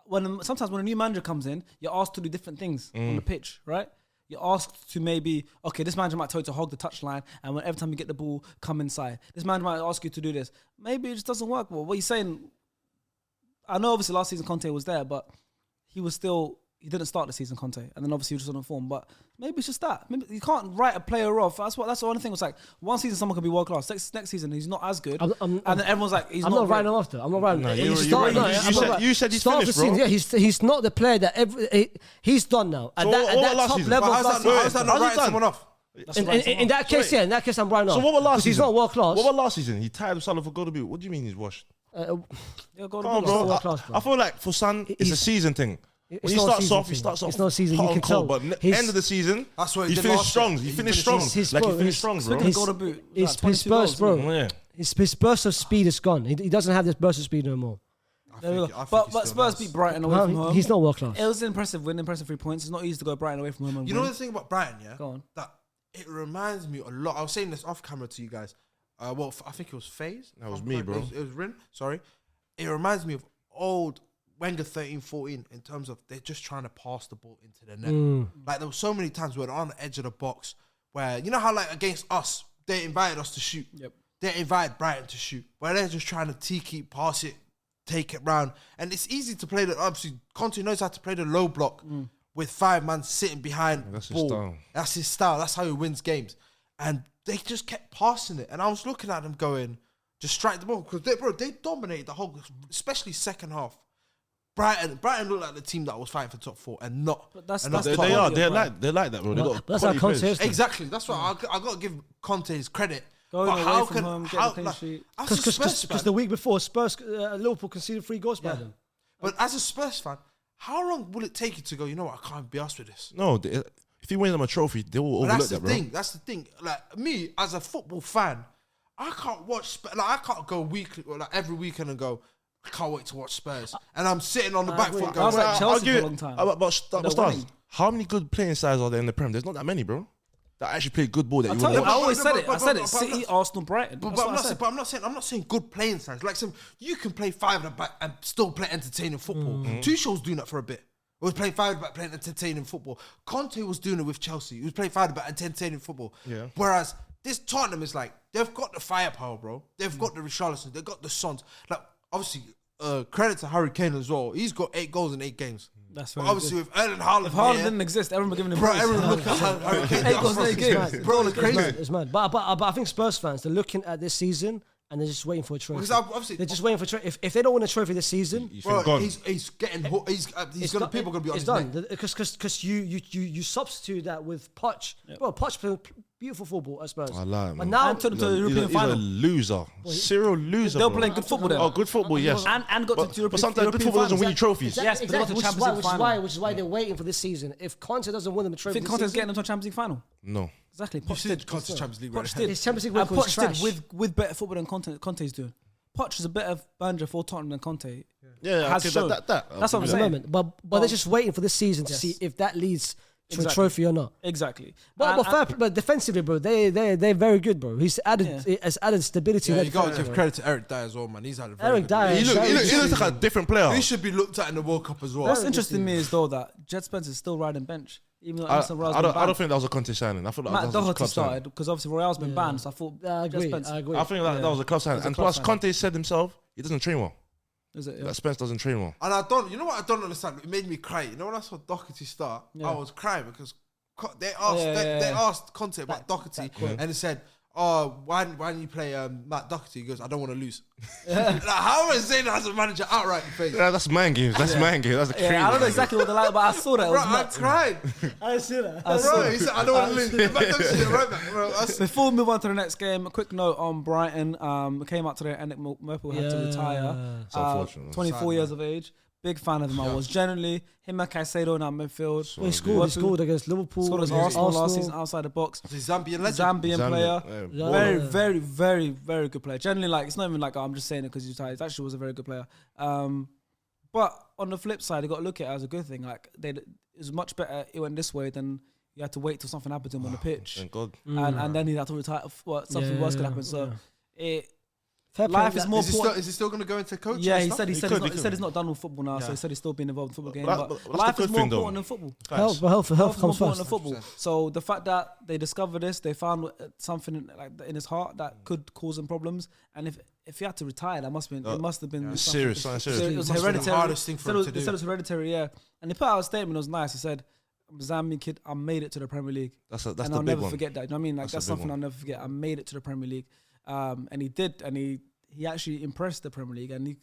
sometimes when a new manager comes in, you're asked to do different things on the pitch, right? You're asked to maybe, okay, this manager might tell you to hog the touchline, and when every time you get the ball, come inside. This manager might ask you to do this. Maybe it just doesn't work well. What you're saying, I know obviously last season Conte was there, but he didn't start the season, Conte, and then obviously he was just on form. But maybe it's just that. Maybe you can't write a player off. That's the only thing. Was like one season someone could be world class. Next season he's not as good, and then everyone's like, I'm not writing him off though. I'm not writing. No, you said he's finished, bro. Yeah, he's not the player that he's done now. At that top level, how's that not writing someone off? In that case, I'm writing off. So what about last season? He's not world class. What about last season? He tied Salah for golden boot. What do you mean he's washed? Go Come on, bro. I feel like for Son, it's a season thing. When he starts off, it's not season. You can tell. But end of the season, that's what he finished strong. He finished strong. Like he finished strong, bro. His burst, bro. His burst of speed is gone. He doesn't have this burst of speed no more. But Spurs beat Brighton away from home. He's not world class. It was impressive win, impressive 3 points. It's not easy to go Brighton away from home. You know the thing about Brighton, yeah? Go on. That it reminds me a lot. I was saying this off camera to you guys. I think it was FaZe. That was me, bro. It was Rin. Sorry. It reminds me of old Wenger 13-14 in terms of they're just trying to pass the ball into the net. Like there were so many times where they're on the edge of the box where, you know how like against us, they invited us to shoot. Yep. They invited Brighton to shoot. Where they're just trying to pass it, take it round. And it's easy to play obviously Conte knows how to play the low block with 5 man sitting behind the ball. That's his style. That's how he wins games. And they just kept passing it. And I was looking at them going, just strike the ball. Because they dominated the whole, especially second half. Brighton looked like the team that was fighting for top 4 and not. But that's They're like that, bro. That's how Conte is. Exactly. That's why I got to give Conte his credit. Going away from home, getting a clean sheet. Because the week before, Liverpool conceded 3 goals by them. But as a Spurs fan, how long will it take you to go, you know what, I can't be asked with this? No, if you win them a trophy, they will overlook that, bro. That's the thing. Like, me, as a football fan, I can't watch, I can't go weekly, or like every weekend and go, I can't wait to watch Spurs. And I'm sitting on the back foot going, I was like Chelsea for a long time. But Stars, how many good playing sides are there in the Prem? There's not that many, bro. That actually play good ball. I always said it. I said it. City, Arsenal, Brighton. But I'm not saying good playing sides. Like you can play 5 at the back and still play entertaining football. Tuchel's doing that for a bit. He was playing 5 at the back, playing entertaining football. Conte was doing it with Chelsea. He was playing 5 at the back, entertaining football. Yeah. Whereas this Tottenham is like, they've got the firepower, bro. They've got the Richarlison. They've got the Sons. Like, obviously, credit to Harry Kane as well. He's got 8 goals in 8 games. That's but obviously with Erling Haaland. If Haaland didn't exist, everyone would give him praise. Everyone look at Harry Kane. 8 goals in 8 games. Bro, it's crazy. It's mad. But I think Spurs fans, they're looking at this season and they're just waiting for a trophy. Because obviously they're just waiting for a trophy. If they don't win a trophy this season, bro, he's getting. People gonna be on his done. neck. Because you substitute that with Poch. Yep. Bro, Poch playing beautiful football at Spurs. I lie, man. But now to the European final. He's a loser. Serial loser. They're playing good football then. Oh, good football, yes. And got to European. But sometimes good football doesn't win you trophies. Yes, but they got to Champions League final. Which is why they're waiting for this season. If Conte doesn't win them a trophy, I think Conte's getting them to a Champions League final. No. Exactly. Poch did Conte's Champions League. Poch did. His Champions League record was trash. with better football than Conte's doing. Poch is a better manager for Tottenham than Conte. Yeah, has shown. That's what I'm saying. But they're just waiting for this season to see if that leads to a trophy or not. Exactly. But defensively, bro, they're very good, bro. He's added stability. Yeah, you got to give credit to Eric Dyer as well, man. He's had a very good Dyer. He looks like a different player. He should be looked at in the World Cup as well. What's interesting to me is though that Jet Spence is still riding bench. Even though I don't think that was a Conte signing. I feel like Matt that was a Doherty club started signing. because obviously Royale's been banned. So I thought I agree. I I think that was a club signing. And plus, Conte said himself, he doesn't train well. Is it? Yeah. That Spence doesn't train well. And you know what I don't understand? It made me cry. You know when I saw Doherty start, I was crying because they asked Conte about Doherty and he said, "Oh, why didn't you play Matt Doherty?" He goes, "I don't want to lose." Like, how am I saying that as a manager outright in face? Yeah, that's man games. That's man games. That's a crazy. I don't know exactly what they're like, but I saw that. Bro, I cried. I see that. Bro, he said, "I don't want to lose." Right back, bro. Before we move on to the next game, a quick note on Brighton. Came out today. Enoch Merkel had to retire. It's unfortunate. 24 years of age. Big fan of him. I was generally him and Caicedo in our midfield. He scored against Liverpool. Scored against Arsenal last season outside the box. He's a Zambian legend. Zambian player. Very, very, very good player. Generally, like it's not even like I'm just saying it because he's retired. He actually was a very good player. But But on the flip side, you got to look at it as a good thing. Like it was much better it went this way than you had to wait till something happened to him on the pitch, Thank God. and then he had to retire. Something worse could happen. So Fair play. life is more important. Is he still going to go into coaching? Yeah, and he stuff? said He could. he's not done with football now. So Yeah. he said he's still been involved in football game. But But that's the life is good more thing, though. important than football. Health Health comes is more important first. than football. So the fact that they discovered this, they found something like in his heart that could cause him problems. And if he had to retire, it must have been It's something- serious, something serious. It was Must have been the hereditary. hardest thing for him to They said do. it was hereditary, yeah. And he put out a statement. It was nice. He said, "I'm a Zambian kid. I made it to the Premier League." That's and the I'll big never one. forget that. You know what I mean? Like That's a that's big something one. I'll never forget. I made it to the Premier League, and he did, and he actually impressed the Premier League, and he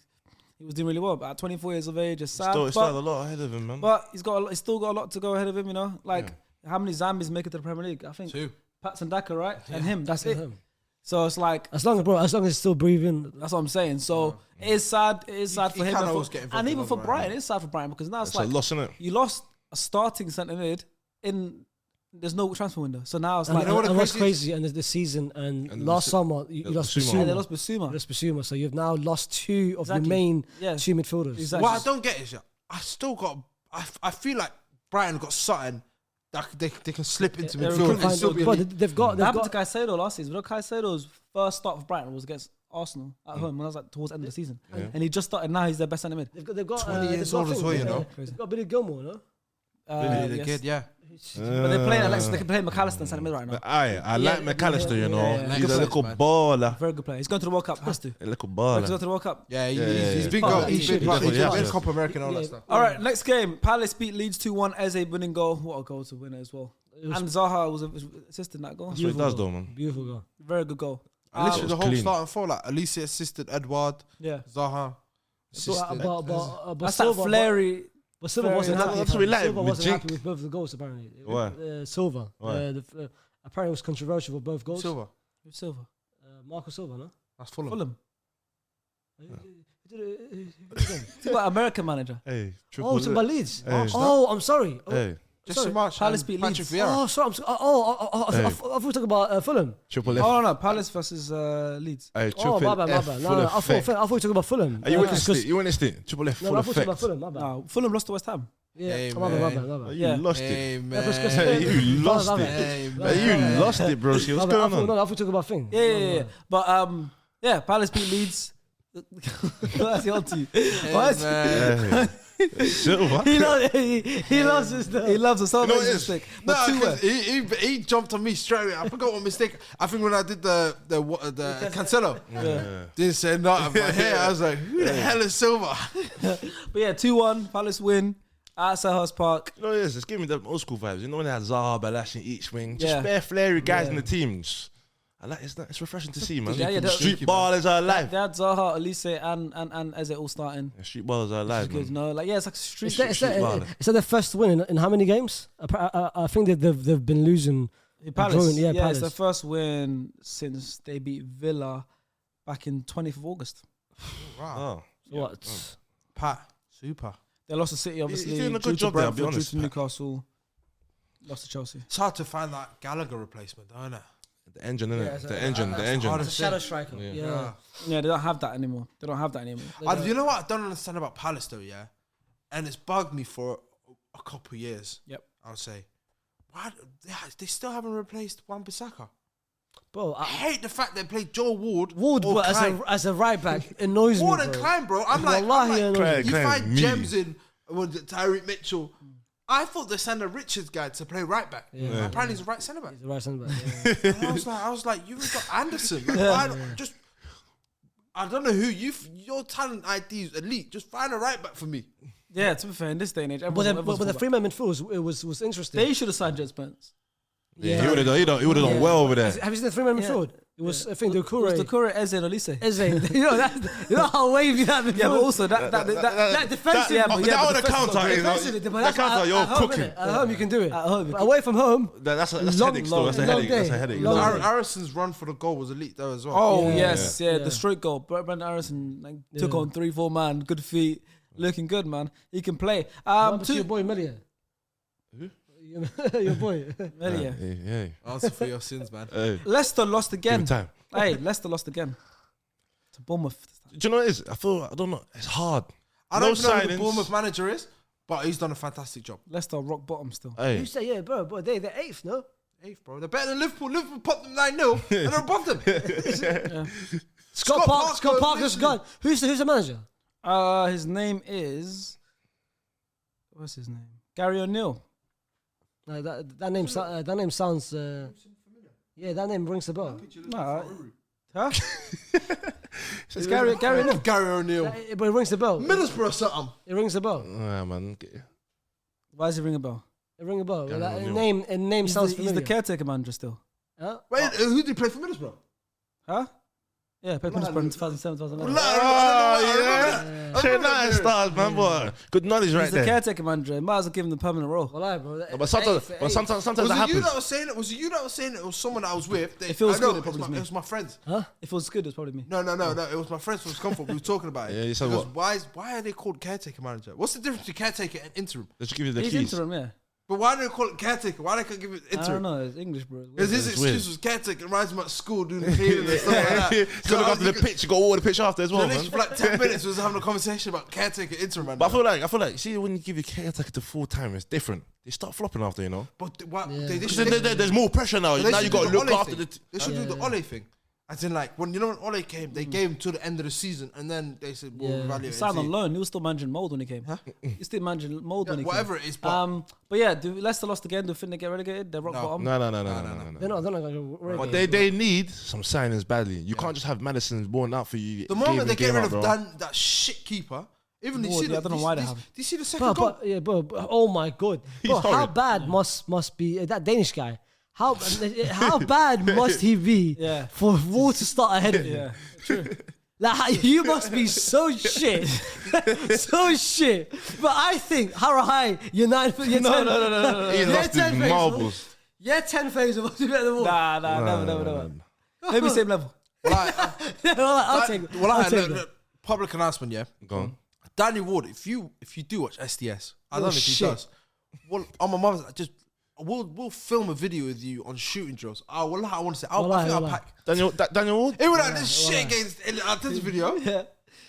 was doing really well. But at 24 years of age, it's sad. Still but, had a lot ahead of him, man. but he's still got a lot to go ahead of him. You know, like how many Zambians make it to the Premier League? I think 2. Pat Sandaka, right, and him. That's it. him. So it's like As long as he's still breathing. that's what I'm saying. So it is sad. It is sad He for him, can't and, always get involved and in even for other Brighton. It's sad for Brighton because now it's It's like a loss, innit? you lost a starting centre mid in. There's no transfer window, so now it's And, like you know what and the what's crazy crazy, and the season, and And last the- summer, you lost Bissouma. yeah, they Bissouma. lost Bissouma. Lost Bissouma, so you've now lost 2 of Exactly. your main Yeah. 2 midfielders. Exactly. What I don't get is, I still got. I feel like Brighton got something that they can slip into they're midfield and recruiting- still be. But elite. they've got. That happened to Caicedo last season. But Caicedo's first start for Brighton was against Arsenal at home when I was like towards the end of the season, and he just started. Now he's their best centre mid. They've got 20 years they've got old as thing, well, you know. They've got Billy Gilmore, no? Really Yes. good, yeah. But they're playing Alex. They can play McAllister in centre mid right now. But I like McAllister, you know. yeah. He's Good a little players, baller. Very good player. He's going to the World Cup. Has to. A little He's going to baller. the World Cup. Yeah, Yeah, he's been yeah. good. He He's should been be. he's Yeah. been Copa America and all that Yeah. stuff. All right, next game. Palace beat Leeds 2-1. Eze winning goal. What a goal to win it as well. And Zaha was assisting that goal. That's what he does, though, man. Beautiful goal. Very good goal. And literally the was whole clean. starting four, like Alicia assisted Edward, Yeah. Zaha assisted. But That's that flary. But Silva Very wasn't nice. happy. That's what we like Silva with wasn't Jink. happy with both of the goals apparently. Why? Silva. Why? Apparently it was controversial for both goals. Silva. Silva. Marco Silva, no? That's Fulham. Fulham. Who did it? It's about American manager. Hey, Oh, it's about Leeds. Hey. Oh, I'm sorry. Hey, Jesse Sorry, March. Palace and beat Patrick Leeds. Vieira. Oh, sorry. I Hey. thought we were talking about Fulham. Triple F. Oh no, Palace versus Leeds. Hey, Oh, triple my bad. F No, full I thought effect. we were talking about Fulham. You went Because- this. You went this. Triple F No, full I thought we were talking about effect. Fulham. My bad. No, Fulham lost to West Ham. Yeah, Hey, my man. bad. You lost it. Hey, Because- man. You lost My it. bad. Hey, No, Hey, man. you lost it, bro. What's I going thought we on? were talking about thing. Yeah. But yeah, Palace beat Leeds. That's your team. What? Man. Hey. Silver. He loves his stuff. He loves us so You know much. what it is? Mistake. No, But two 'cause he jumped on me straight away. I forgot what mistake. I think when I did the Cancelo, didn't say nothing. But here I was like, who the hell is Silva? But yeah, 2-1. Palace win at Selhurst Park. You know what it is? It's giving me the old school vibes. You know when they had Zaha, Balash in each wing, just Yeah. bare flary guys Yeah. in the teams. I like it's refreshing to see, man. Yeah, that- Street ballers are alive. They had Zaha, Elise, and Eze all starting. Yeah, street ballers are alive, Good, man. no, like yeah, it's like street. Is that baller. their first win in how many games? I think that they've been losing. Palace. drawing, yeah, Yeah, Palace. it's their first win since they beat Villa back in 20th of August. Wow. Oh. What? Pat, super. They lost to City, obviously. doing a drew good to job there, I'll be Brentford, drew honest. to Newcastle. Lost to Chelsea. It's hard to find that Gallagher replacement, don't it? The engine, innit? Yeah, the engine, the that's engine. hard. It's a shadow striker. Yeah. Yeah. Yeah, they don't have that anymore. They don't have that anymore. You know what I don't understand about Palace though, yeah? And it's bugged me for a couple of years. Yep. I would say. Why they still haven't replaced Wan-Bissaka? Bro, I hate the fact they played Joe Ward. Wood, or but Klein. as a right back, annoys me. Ward and bro. Klein, bro. I'm like, Wallahi, you Klein, find me. gems in Tyreek Mitchell. I thought they sent a Richards guy to play right back. Yeah. Apparently he's a right centre back. He's the right centre back. Yeah. And I was like, you've got Anderson. Like, why just, I don't know who your talent ID is elite. Just find a right back for me. Yeah, to be fair, in this day and age, But everyone's the fullback. three-man midfield was interesting. They should have signed Jed Spence. Yeah, he would have done well over there. Have you seen the three-man Yeah. midfield? It was, I think, the It was Kure. the Kure, Eze, and Elise. Eze. You know how wavy that midfield. Yeah, but also that defensive. yeah, but that on the the counter, you know, Defensively, but that that's counter, at you're home, cooking. innit? At home you can do it. At home, you But can- away from home, That's Long- headache. Still, that's a long headache. That's day. a headache. Long Ar- day. Harrison's run for the goal was elite though as well. Oh Yeah. yes, yeah, Yeah. the straight goal. Brendan Harrison took Yeah. on 3-4 man, good feet, looking good, man. He can play. what happened to your boy Melia? Who? Your boy. Yeah. Hey, Answer for your sins, man. hey. Leicester lost Give again. him time. Hey, Leicester lost again to Bournemouth. Do you know what it is? I don't know. It's hard. I don't No even know who the signings. Bournemouth manager is, but he's done a fantastic job. Leicester rock bottom still. Hey, You say, yeah, bro, but they're 8th, no? 8th, bro. They're better than Liverpool. Liverpool popped them 9-0 and they're above them. Scott Parker's gone. Who's the manager? His name is. What's his name? Gary O'Neill. That name sounds. Yeah, that name rings a bell. No, huh? It's Gary O'Neill. Gary O'Neill. But it rings a bell. Middlesbrough or something. It rings a bell. yeah, man. Why does it ring a bell? It rings a bell. Gary That O'Neill. name sounds He's familiar. the caretaker manager still. Huh? Wait, who did he play for Middlesbrough? Huh? Yeah, played Middlesbrough in 2007, 2008. Oh, yeah. Shit, nice stars, man, boy. Good knowledge right He's the there. caretaker manager. Might as well give him the permanent role. Well, bro. But sometimes Was that it you happens. that was saying it? Was it you that was saying it? It was someone I was with. If it was I know, good, it probably was me. It was my friends. Huh? If it was good, it's probably me. No. It was my friends from Scunthorpe. We were talking about it. Yeah, you said Because what? Why are they called caretaker manager? What's the difference between caretaker and interim? Let's give you the He's keys. interim, yeah. But why do they call it caretaker? Why they can't give it I don't interim? know. It's English, bro. It's weird. Because his It's weird. excuse was caretaker. It reminds him at school doing the cleaning and stuff like that. It's gonna look after the pitch. You got all the pitch after as well, The man. next for like 10 minutes we was having a conversation about caretaker interim manager. But I feel like, see, when you give your caretaker to full time, it's different. They start flopping after, you know. But what? Yeah. They Because should, there's more pressure now. they Now should you do got to the look Ole after thing. the. They should do the Ole thing. As in, like, when Ole came, they gave him to the end of the season, and then they said, we'll Yeah. evaluate He and signed on see. loan. He was still managing Mold when he came. He still managing Mold when he Whatever came. it is, but But yeah, Leicester lost again. Do you think they get relegated? They're rock No. bottom. No. They're not going to But they need some signings badly. You can't just have Madison born out for you. the moment they get rid of bro. that shit keeper, even Lord, you see yeah, I don't know why they do have. you see the second goal? But oh my god, bro, how horrid. bad must be that Danish guy? How bad must he be Yeah. for Wall to start ahead of you? Yeah, true. Like you must be so shit, so shit. But I think Harahai, you're 9 foot. You're 10. No. He You're lost 10 his phase, marbles. You're 10 phase must be better than Wall. Nah, never. Maybe same level. I'll take it. Well, I I'll had take it. a public announcement, yeah. Go on. Danny Ward, if you do watch SDS, I don't know if he shit. does. Well, on my mother's, we'll film a video with you on shooting drills. I want to say, I think I'll Wallah. pack. Daniel Ward? Even like this shit against this video, Yeah.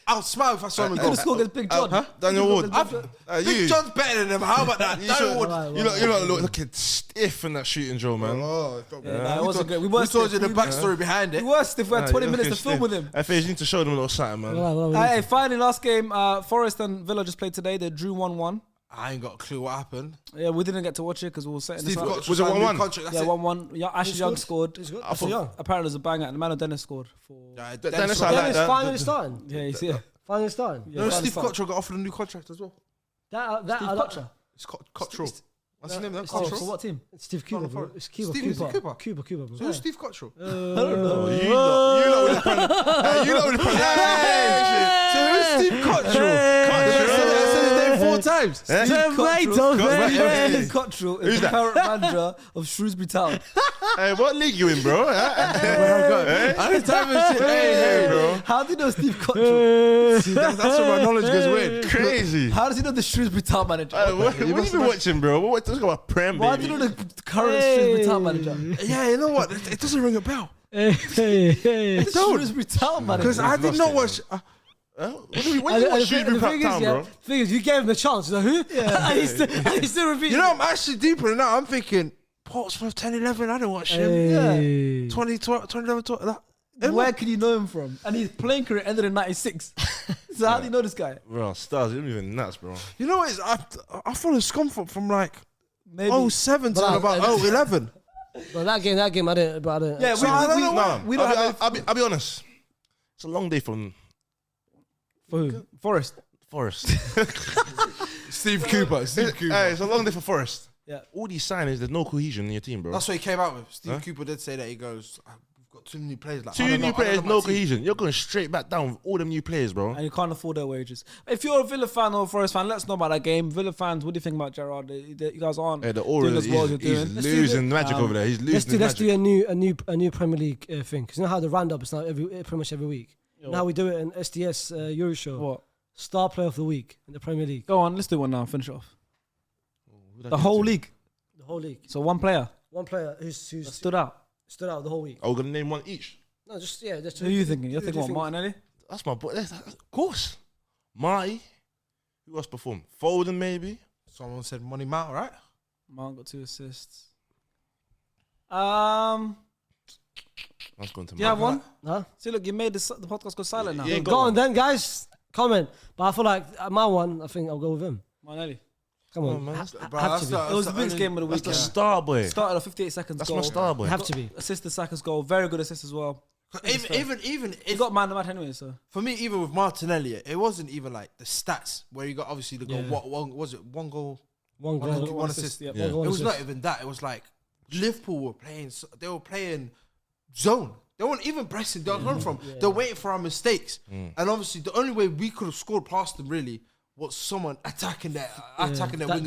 I'll smile if I saw him Who go. the score against Big John? Daniel Ward. Big John's better than him. How about that? Danny Ward. You lot looking stiff in that shooting drill, man. Oh, Nah, it wasn't good. We we were told you the backstory behind it. worst if we had 20 minutes to film with him. I think you need to show them a little something, man. Hey, finally, last game, Forest and Villa just played today. They drew 1-1. I ain't got a clue what happened. Yeah, we didn't get to watch it because we were setting this Steve up. Cottrell Was it signed a new 1-1? contract, that's Yeah, it. 1-1. Yeah, Ashley Young scored. I thought, Apparently, it was a banger. And the man of Dennis scored for. Yeah, Dennis, I got- like Dennis that. finally starting. Yeah, you see it. Finally starting. Yeah, No, finally Steve started. Cottrell got offered a new contract as well. That Steve I don't- Cottrell. It's Cottrell. What's his name? Then? Steve Oh, Cottrell. for what team? It's Steve Cooper, bro. Forest. It's Cuba, Steve, is it Cuba. Cuba? Cuba, bro. So who's Steve Cottrell? You know the pronunciation. So who's Steve Cottrell? I said his name 4 times. Steve Cottrell is the current manager of Shrewsbury Town. Hey, what league you in, bro? I don't type of shit. Hey, bro. How do you know Steve Cottrell? See, that's where my knowledge goes weird. Crazy. How does he know the Shrewsbury Town manager? What have you been watching, bro? What talking about Prem, Why do baby? you know the current Shrewsbury Town manager? Yeah, you know what? It doesn't ring a bell. Hey. The Shrewsbury Town manager. Because I did not watch. When do you watch Shrewsbury Town, bro? The thing is, you gave him a chance. You know who? Yeah. and he's still repeating. You know, I'm actually deeper than that. I'm thinking Portsmouth 10-11. I didn't watch him. Hey. 2011. Where can you know him from? And his playing career ended in 96. So how do you know this guy? Bro, stars, you're even nuts, bro. You know what? It is? I followed Scunthorpe from like Maybe. 07 to But about 11. But that game, I didn't. Yeah, So I don't know what. we don't have I'll be honest. It's a long day from for who? Forest. Forest. Steve Cooper. Hey, it's a long day for Forest. Yeah. All these signings, there's no cohesion in your team, bro. That's what he came out with. Steve Cooper did say that. He goes, we've got too many players. Like, I Two don't know- new I don't players, know no my team. cohesion. You're going straight back down with all them new players, bro. And you can't afford their wages. If you're a Villa fan or a Forest fan, let us know about that game. Villa fans, what do you think about Gerrard? You guys aren't Hey, the aura, doing as well as you're he's doing. Let's do losing the- magic over there. He's losing Let's his do magic. a new Premier League thing, because you know how the roundup is now pretty much every week. Yo. Now we do it in SDS Euro Show. What? Star player of the week in the Premier League, Go on, let's do one now. Finish off. Who that The is whole to? league. the whole league. So one player One player who's stood out. stood out the whole week. Oh, we're going to name one each. No, just yeah. Just Who are you thinking? You're who do thinking you what, think? Martinelli? That's my boy. Of course. Marty. Who else performed? Foden, maybe? Someone said Money Mount, right? Mount got 2 assists. That's going to Do you have one? Huh? See, look, you made the podcast go silent now. Yeah, Go on then, guys. Comment. But I feel like my one, I think I'll go with him. Martinelli. Come on. man. Have Bro, to that's be. the- It was the that's biggest game of the That's the weekend. star boy. Started a 58 seconds That's goal. my star boy. Have to be. Assisted Saka's goal. Very good assist as well. Even He if got man the match anyway, so. for me, even with Martinelli, it wasn't even like the stats where you got obviously the goal. Yeah. What was it? One goal, One one goal. assist. Yeah. Yeah. One It was assist. not even that. It was like Liverpool were playing. They were playing zone. They weren't even pressing. They were coming from. They're waiting for our mistakes. And obviously, the only way we could have scored past them really was someone attacking their That wings.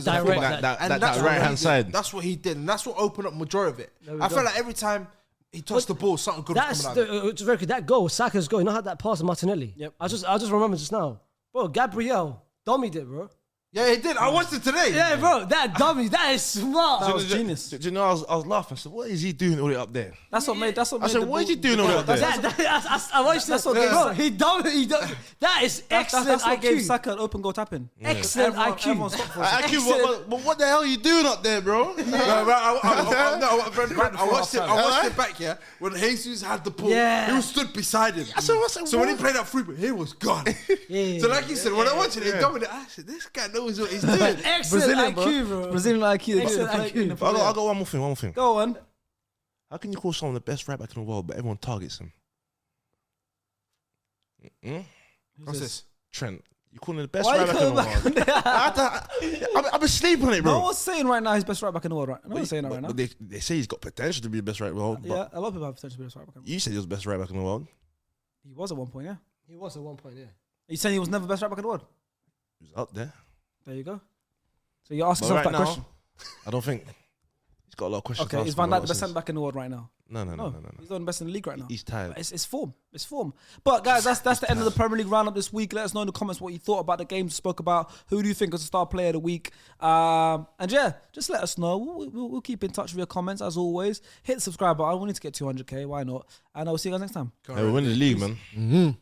direct- and fullback. that- And that that's what right-hand he did. side. That's what he did, and that's what opened up majority of it. There we I go. felt like every time he touched the ball, something good was That's coming out of it. it's very good. That goal, Saka's goal. You know how that pass to Martinelli? Yep. I just remember just now, bro. Gabriel dummied it, bro. Yeah, he did. I watched it today. Yeah, bro. That dummy. That is smart. That was genius. Do you know, I was laughing. I said, what is he doing all the way up there? That's what made. I said, what is he doing all the way up there? I watched That's this. what gave Bro, Saka- he dummied. That is excellent That's what gave IQ. Saka an open goal tapping. Excellent Everyone IQ. stopped for us. But what the hell are you doing up there, bro? I watched it back, yeah. When Jesus had the ball, Yeah. he was stood beside him. said, So when he what? played that free, he was gone. Yeah. So like you said, when I watched it, he dominated. I said, this guy knows what he's doing. Excellent IQ, bro. Brazilian IQ. Excellent IQ. I got one more thing. Go on. How can you call someone the best right back in the world, but everyone targets him? What's this? Trent. You call him the best Why are right you back in coming the back world? on that? I've been sleeping on it, bro. No one's saying right now he's best right back in the world, right? No one's saying that right now. But they say he's got potential to be the best right back in the world. But Yeah, a lot of people have potential to be best right back in the world. you said he was the best right back in the world. He was at one point, yeah. He was at one point, yeah. Are you saying he was never best right back in the world? He was up there. There you go. So you ask But yourself right that now, question. I don't think he's got a lot of questions. to Okay, ask is for Van a lot Dijk the of best sense. centre back in the world right now? No. He's not the best in the league right now. He's tired. It's form. It's form. But guys, that's the end of the Premier League roundup this week. Let us know in the comments what you thought about the games we spoke about. Who do you think was the star player of the week? And yeah, just let us know. We'll keep in touch with your comments as always. Hit the subscribe button. We need to get 200k. Why not? And I'll see you guys next time. Hey, we're winning the league, man.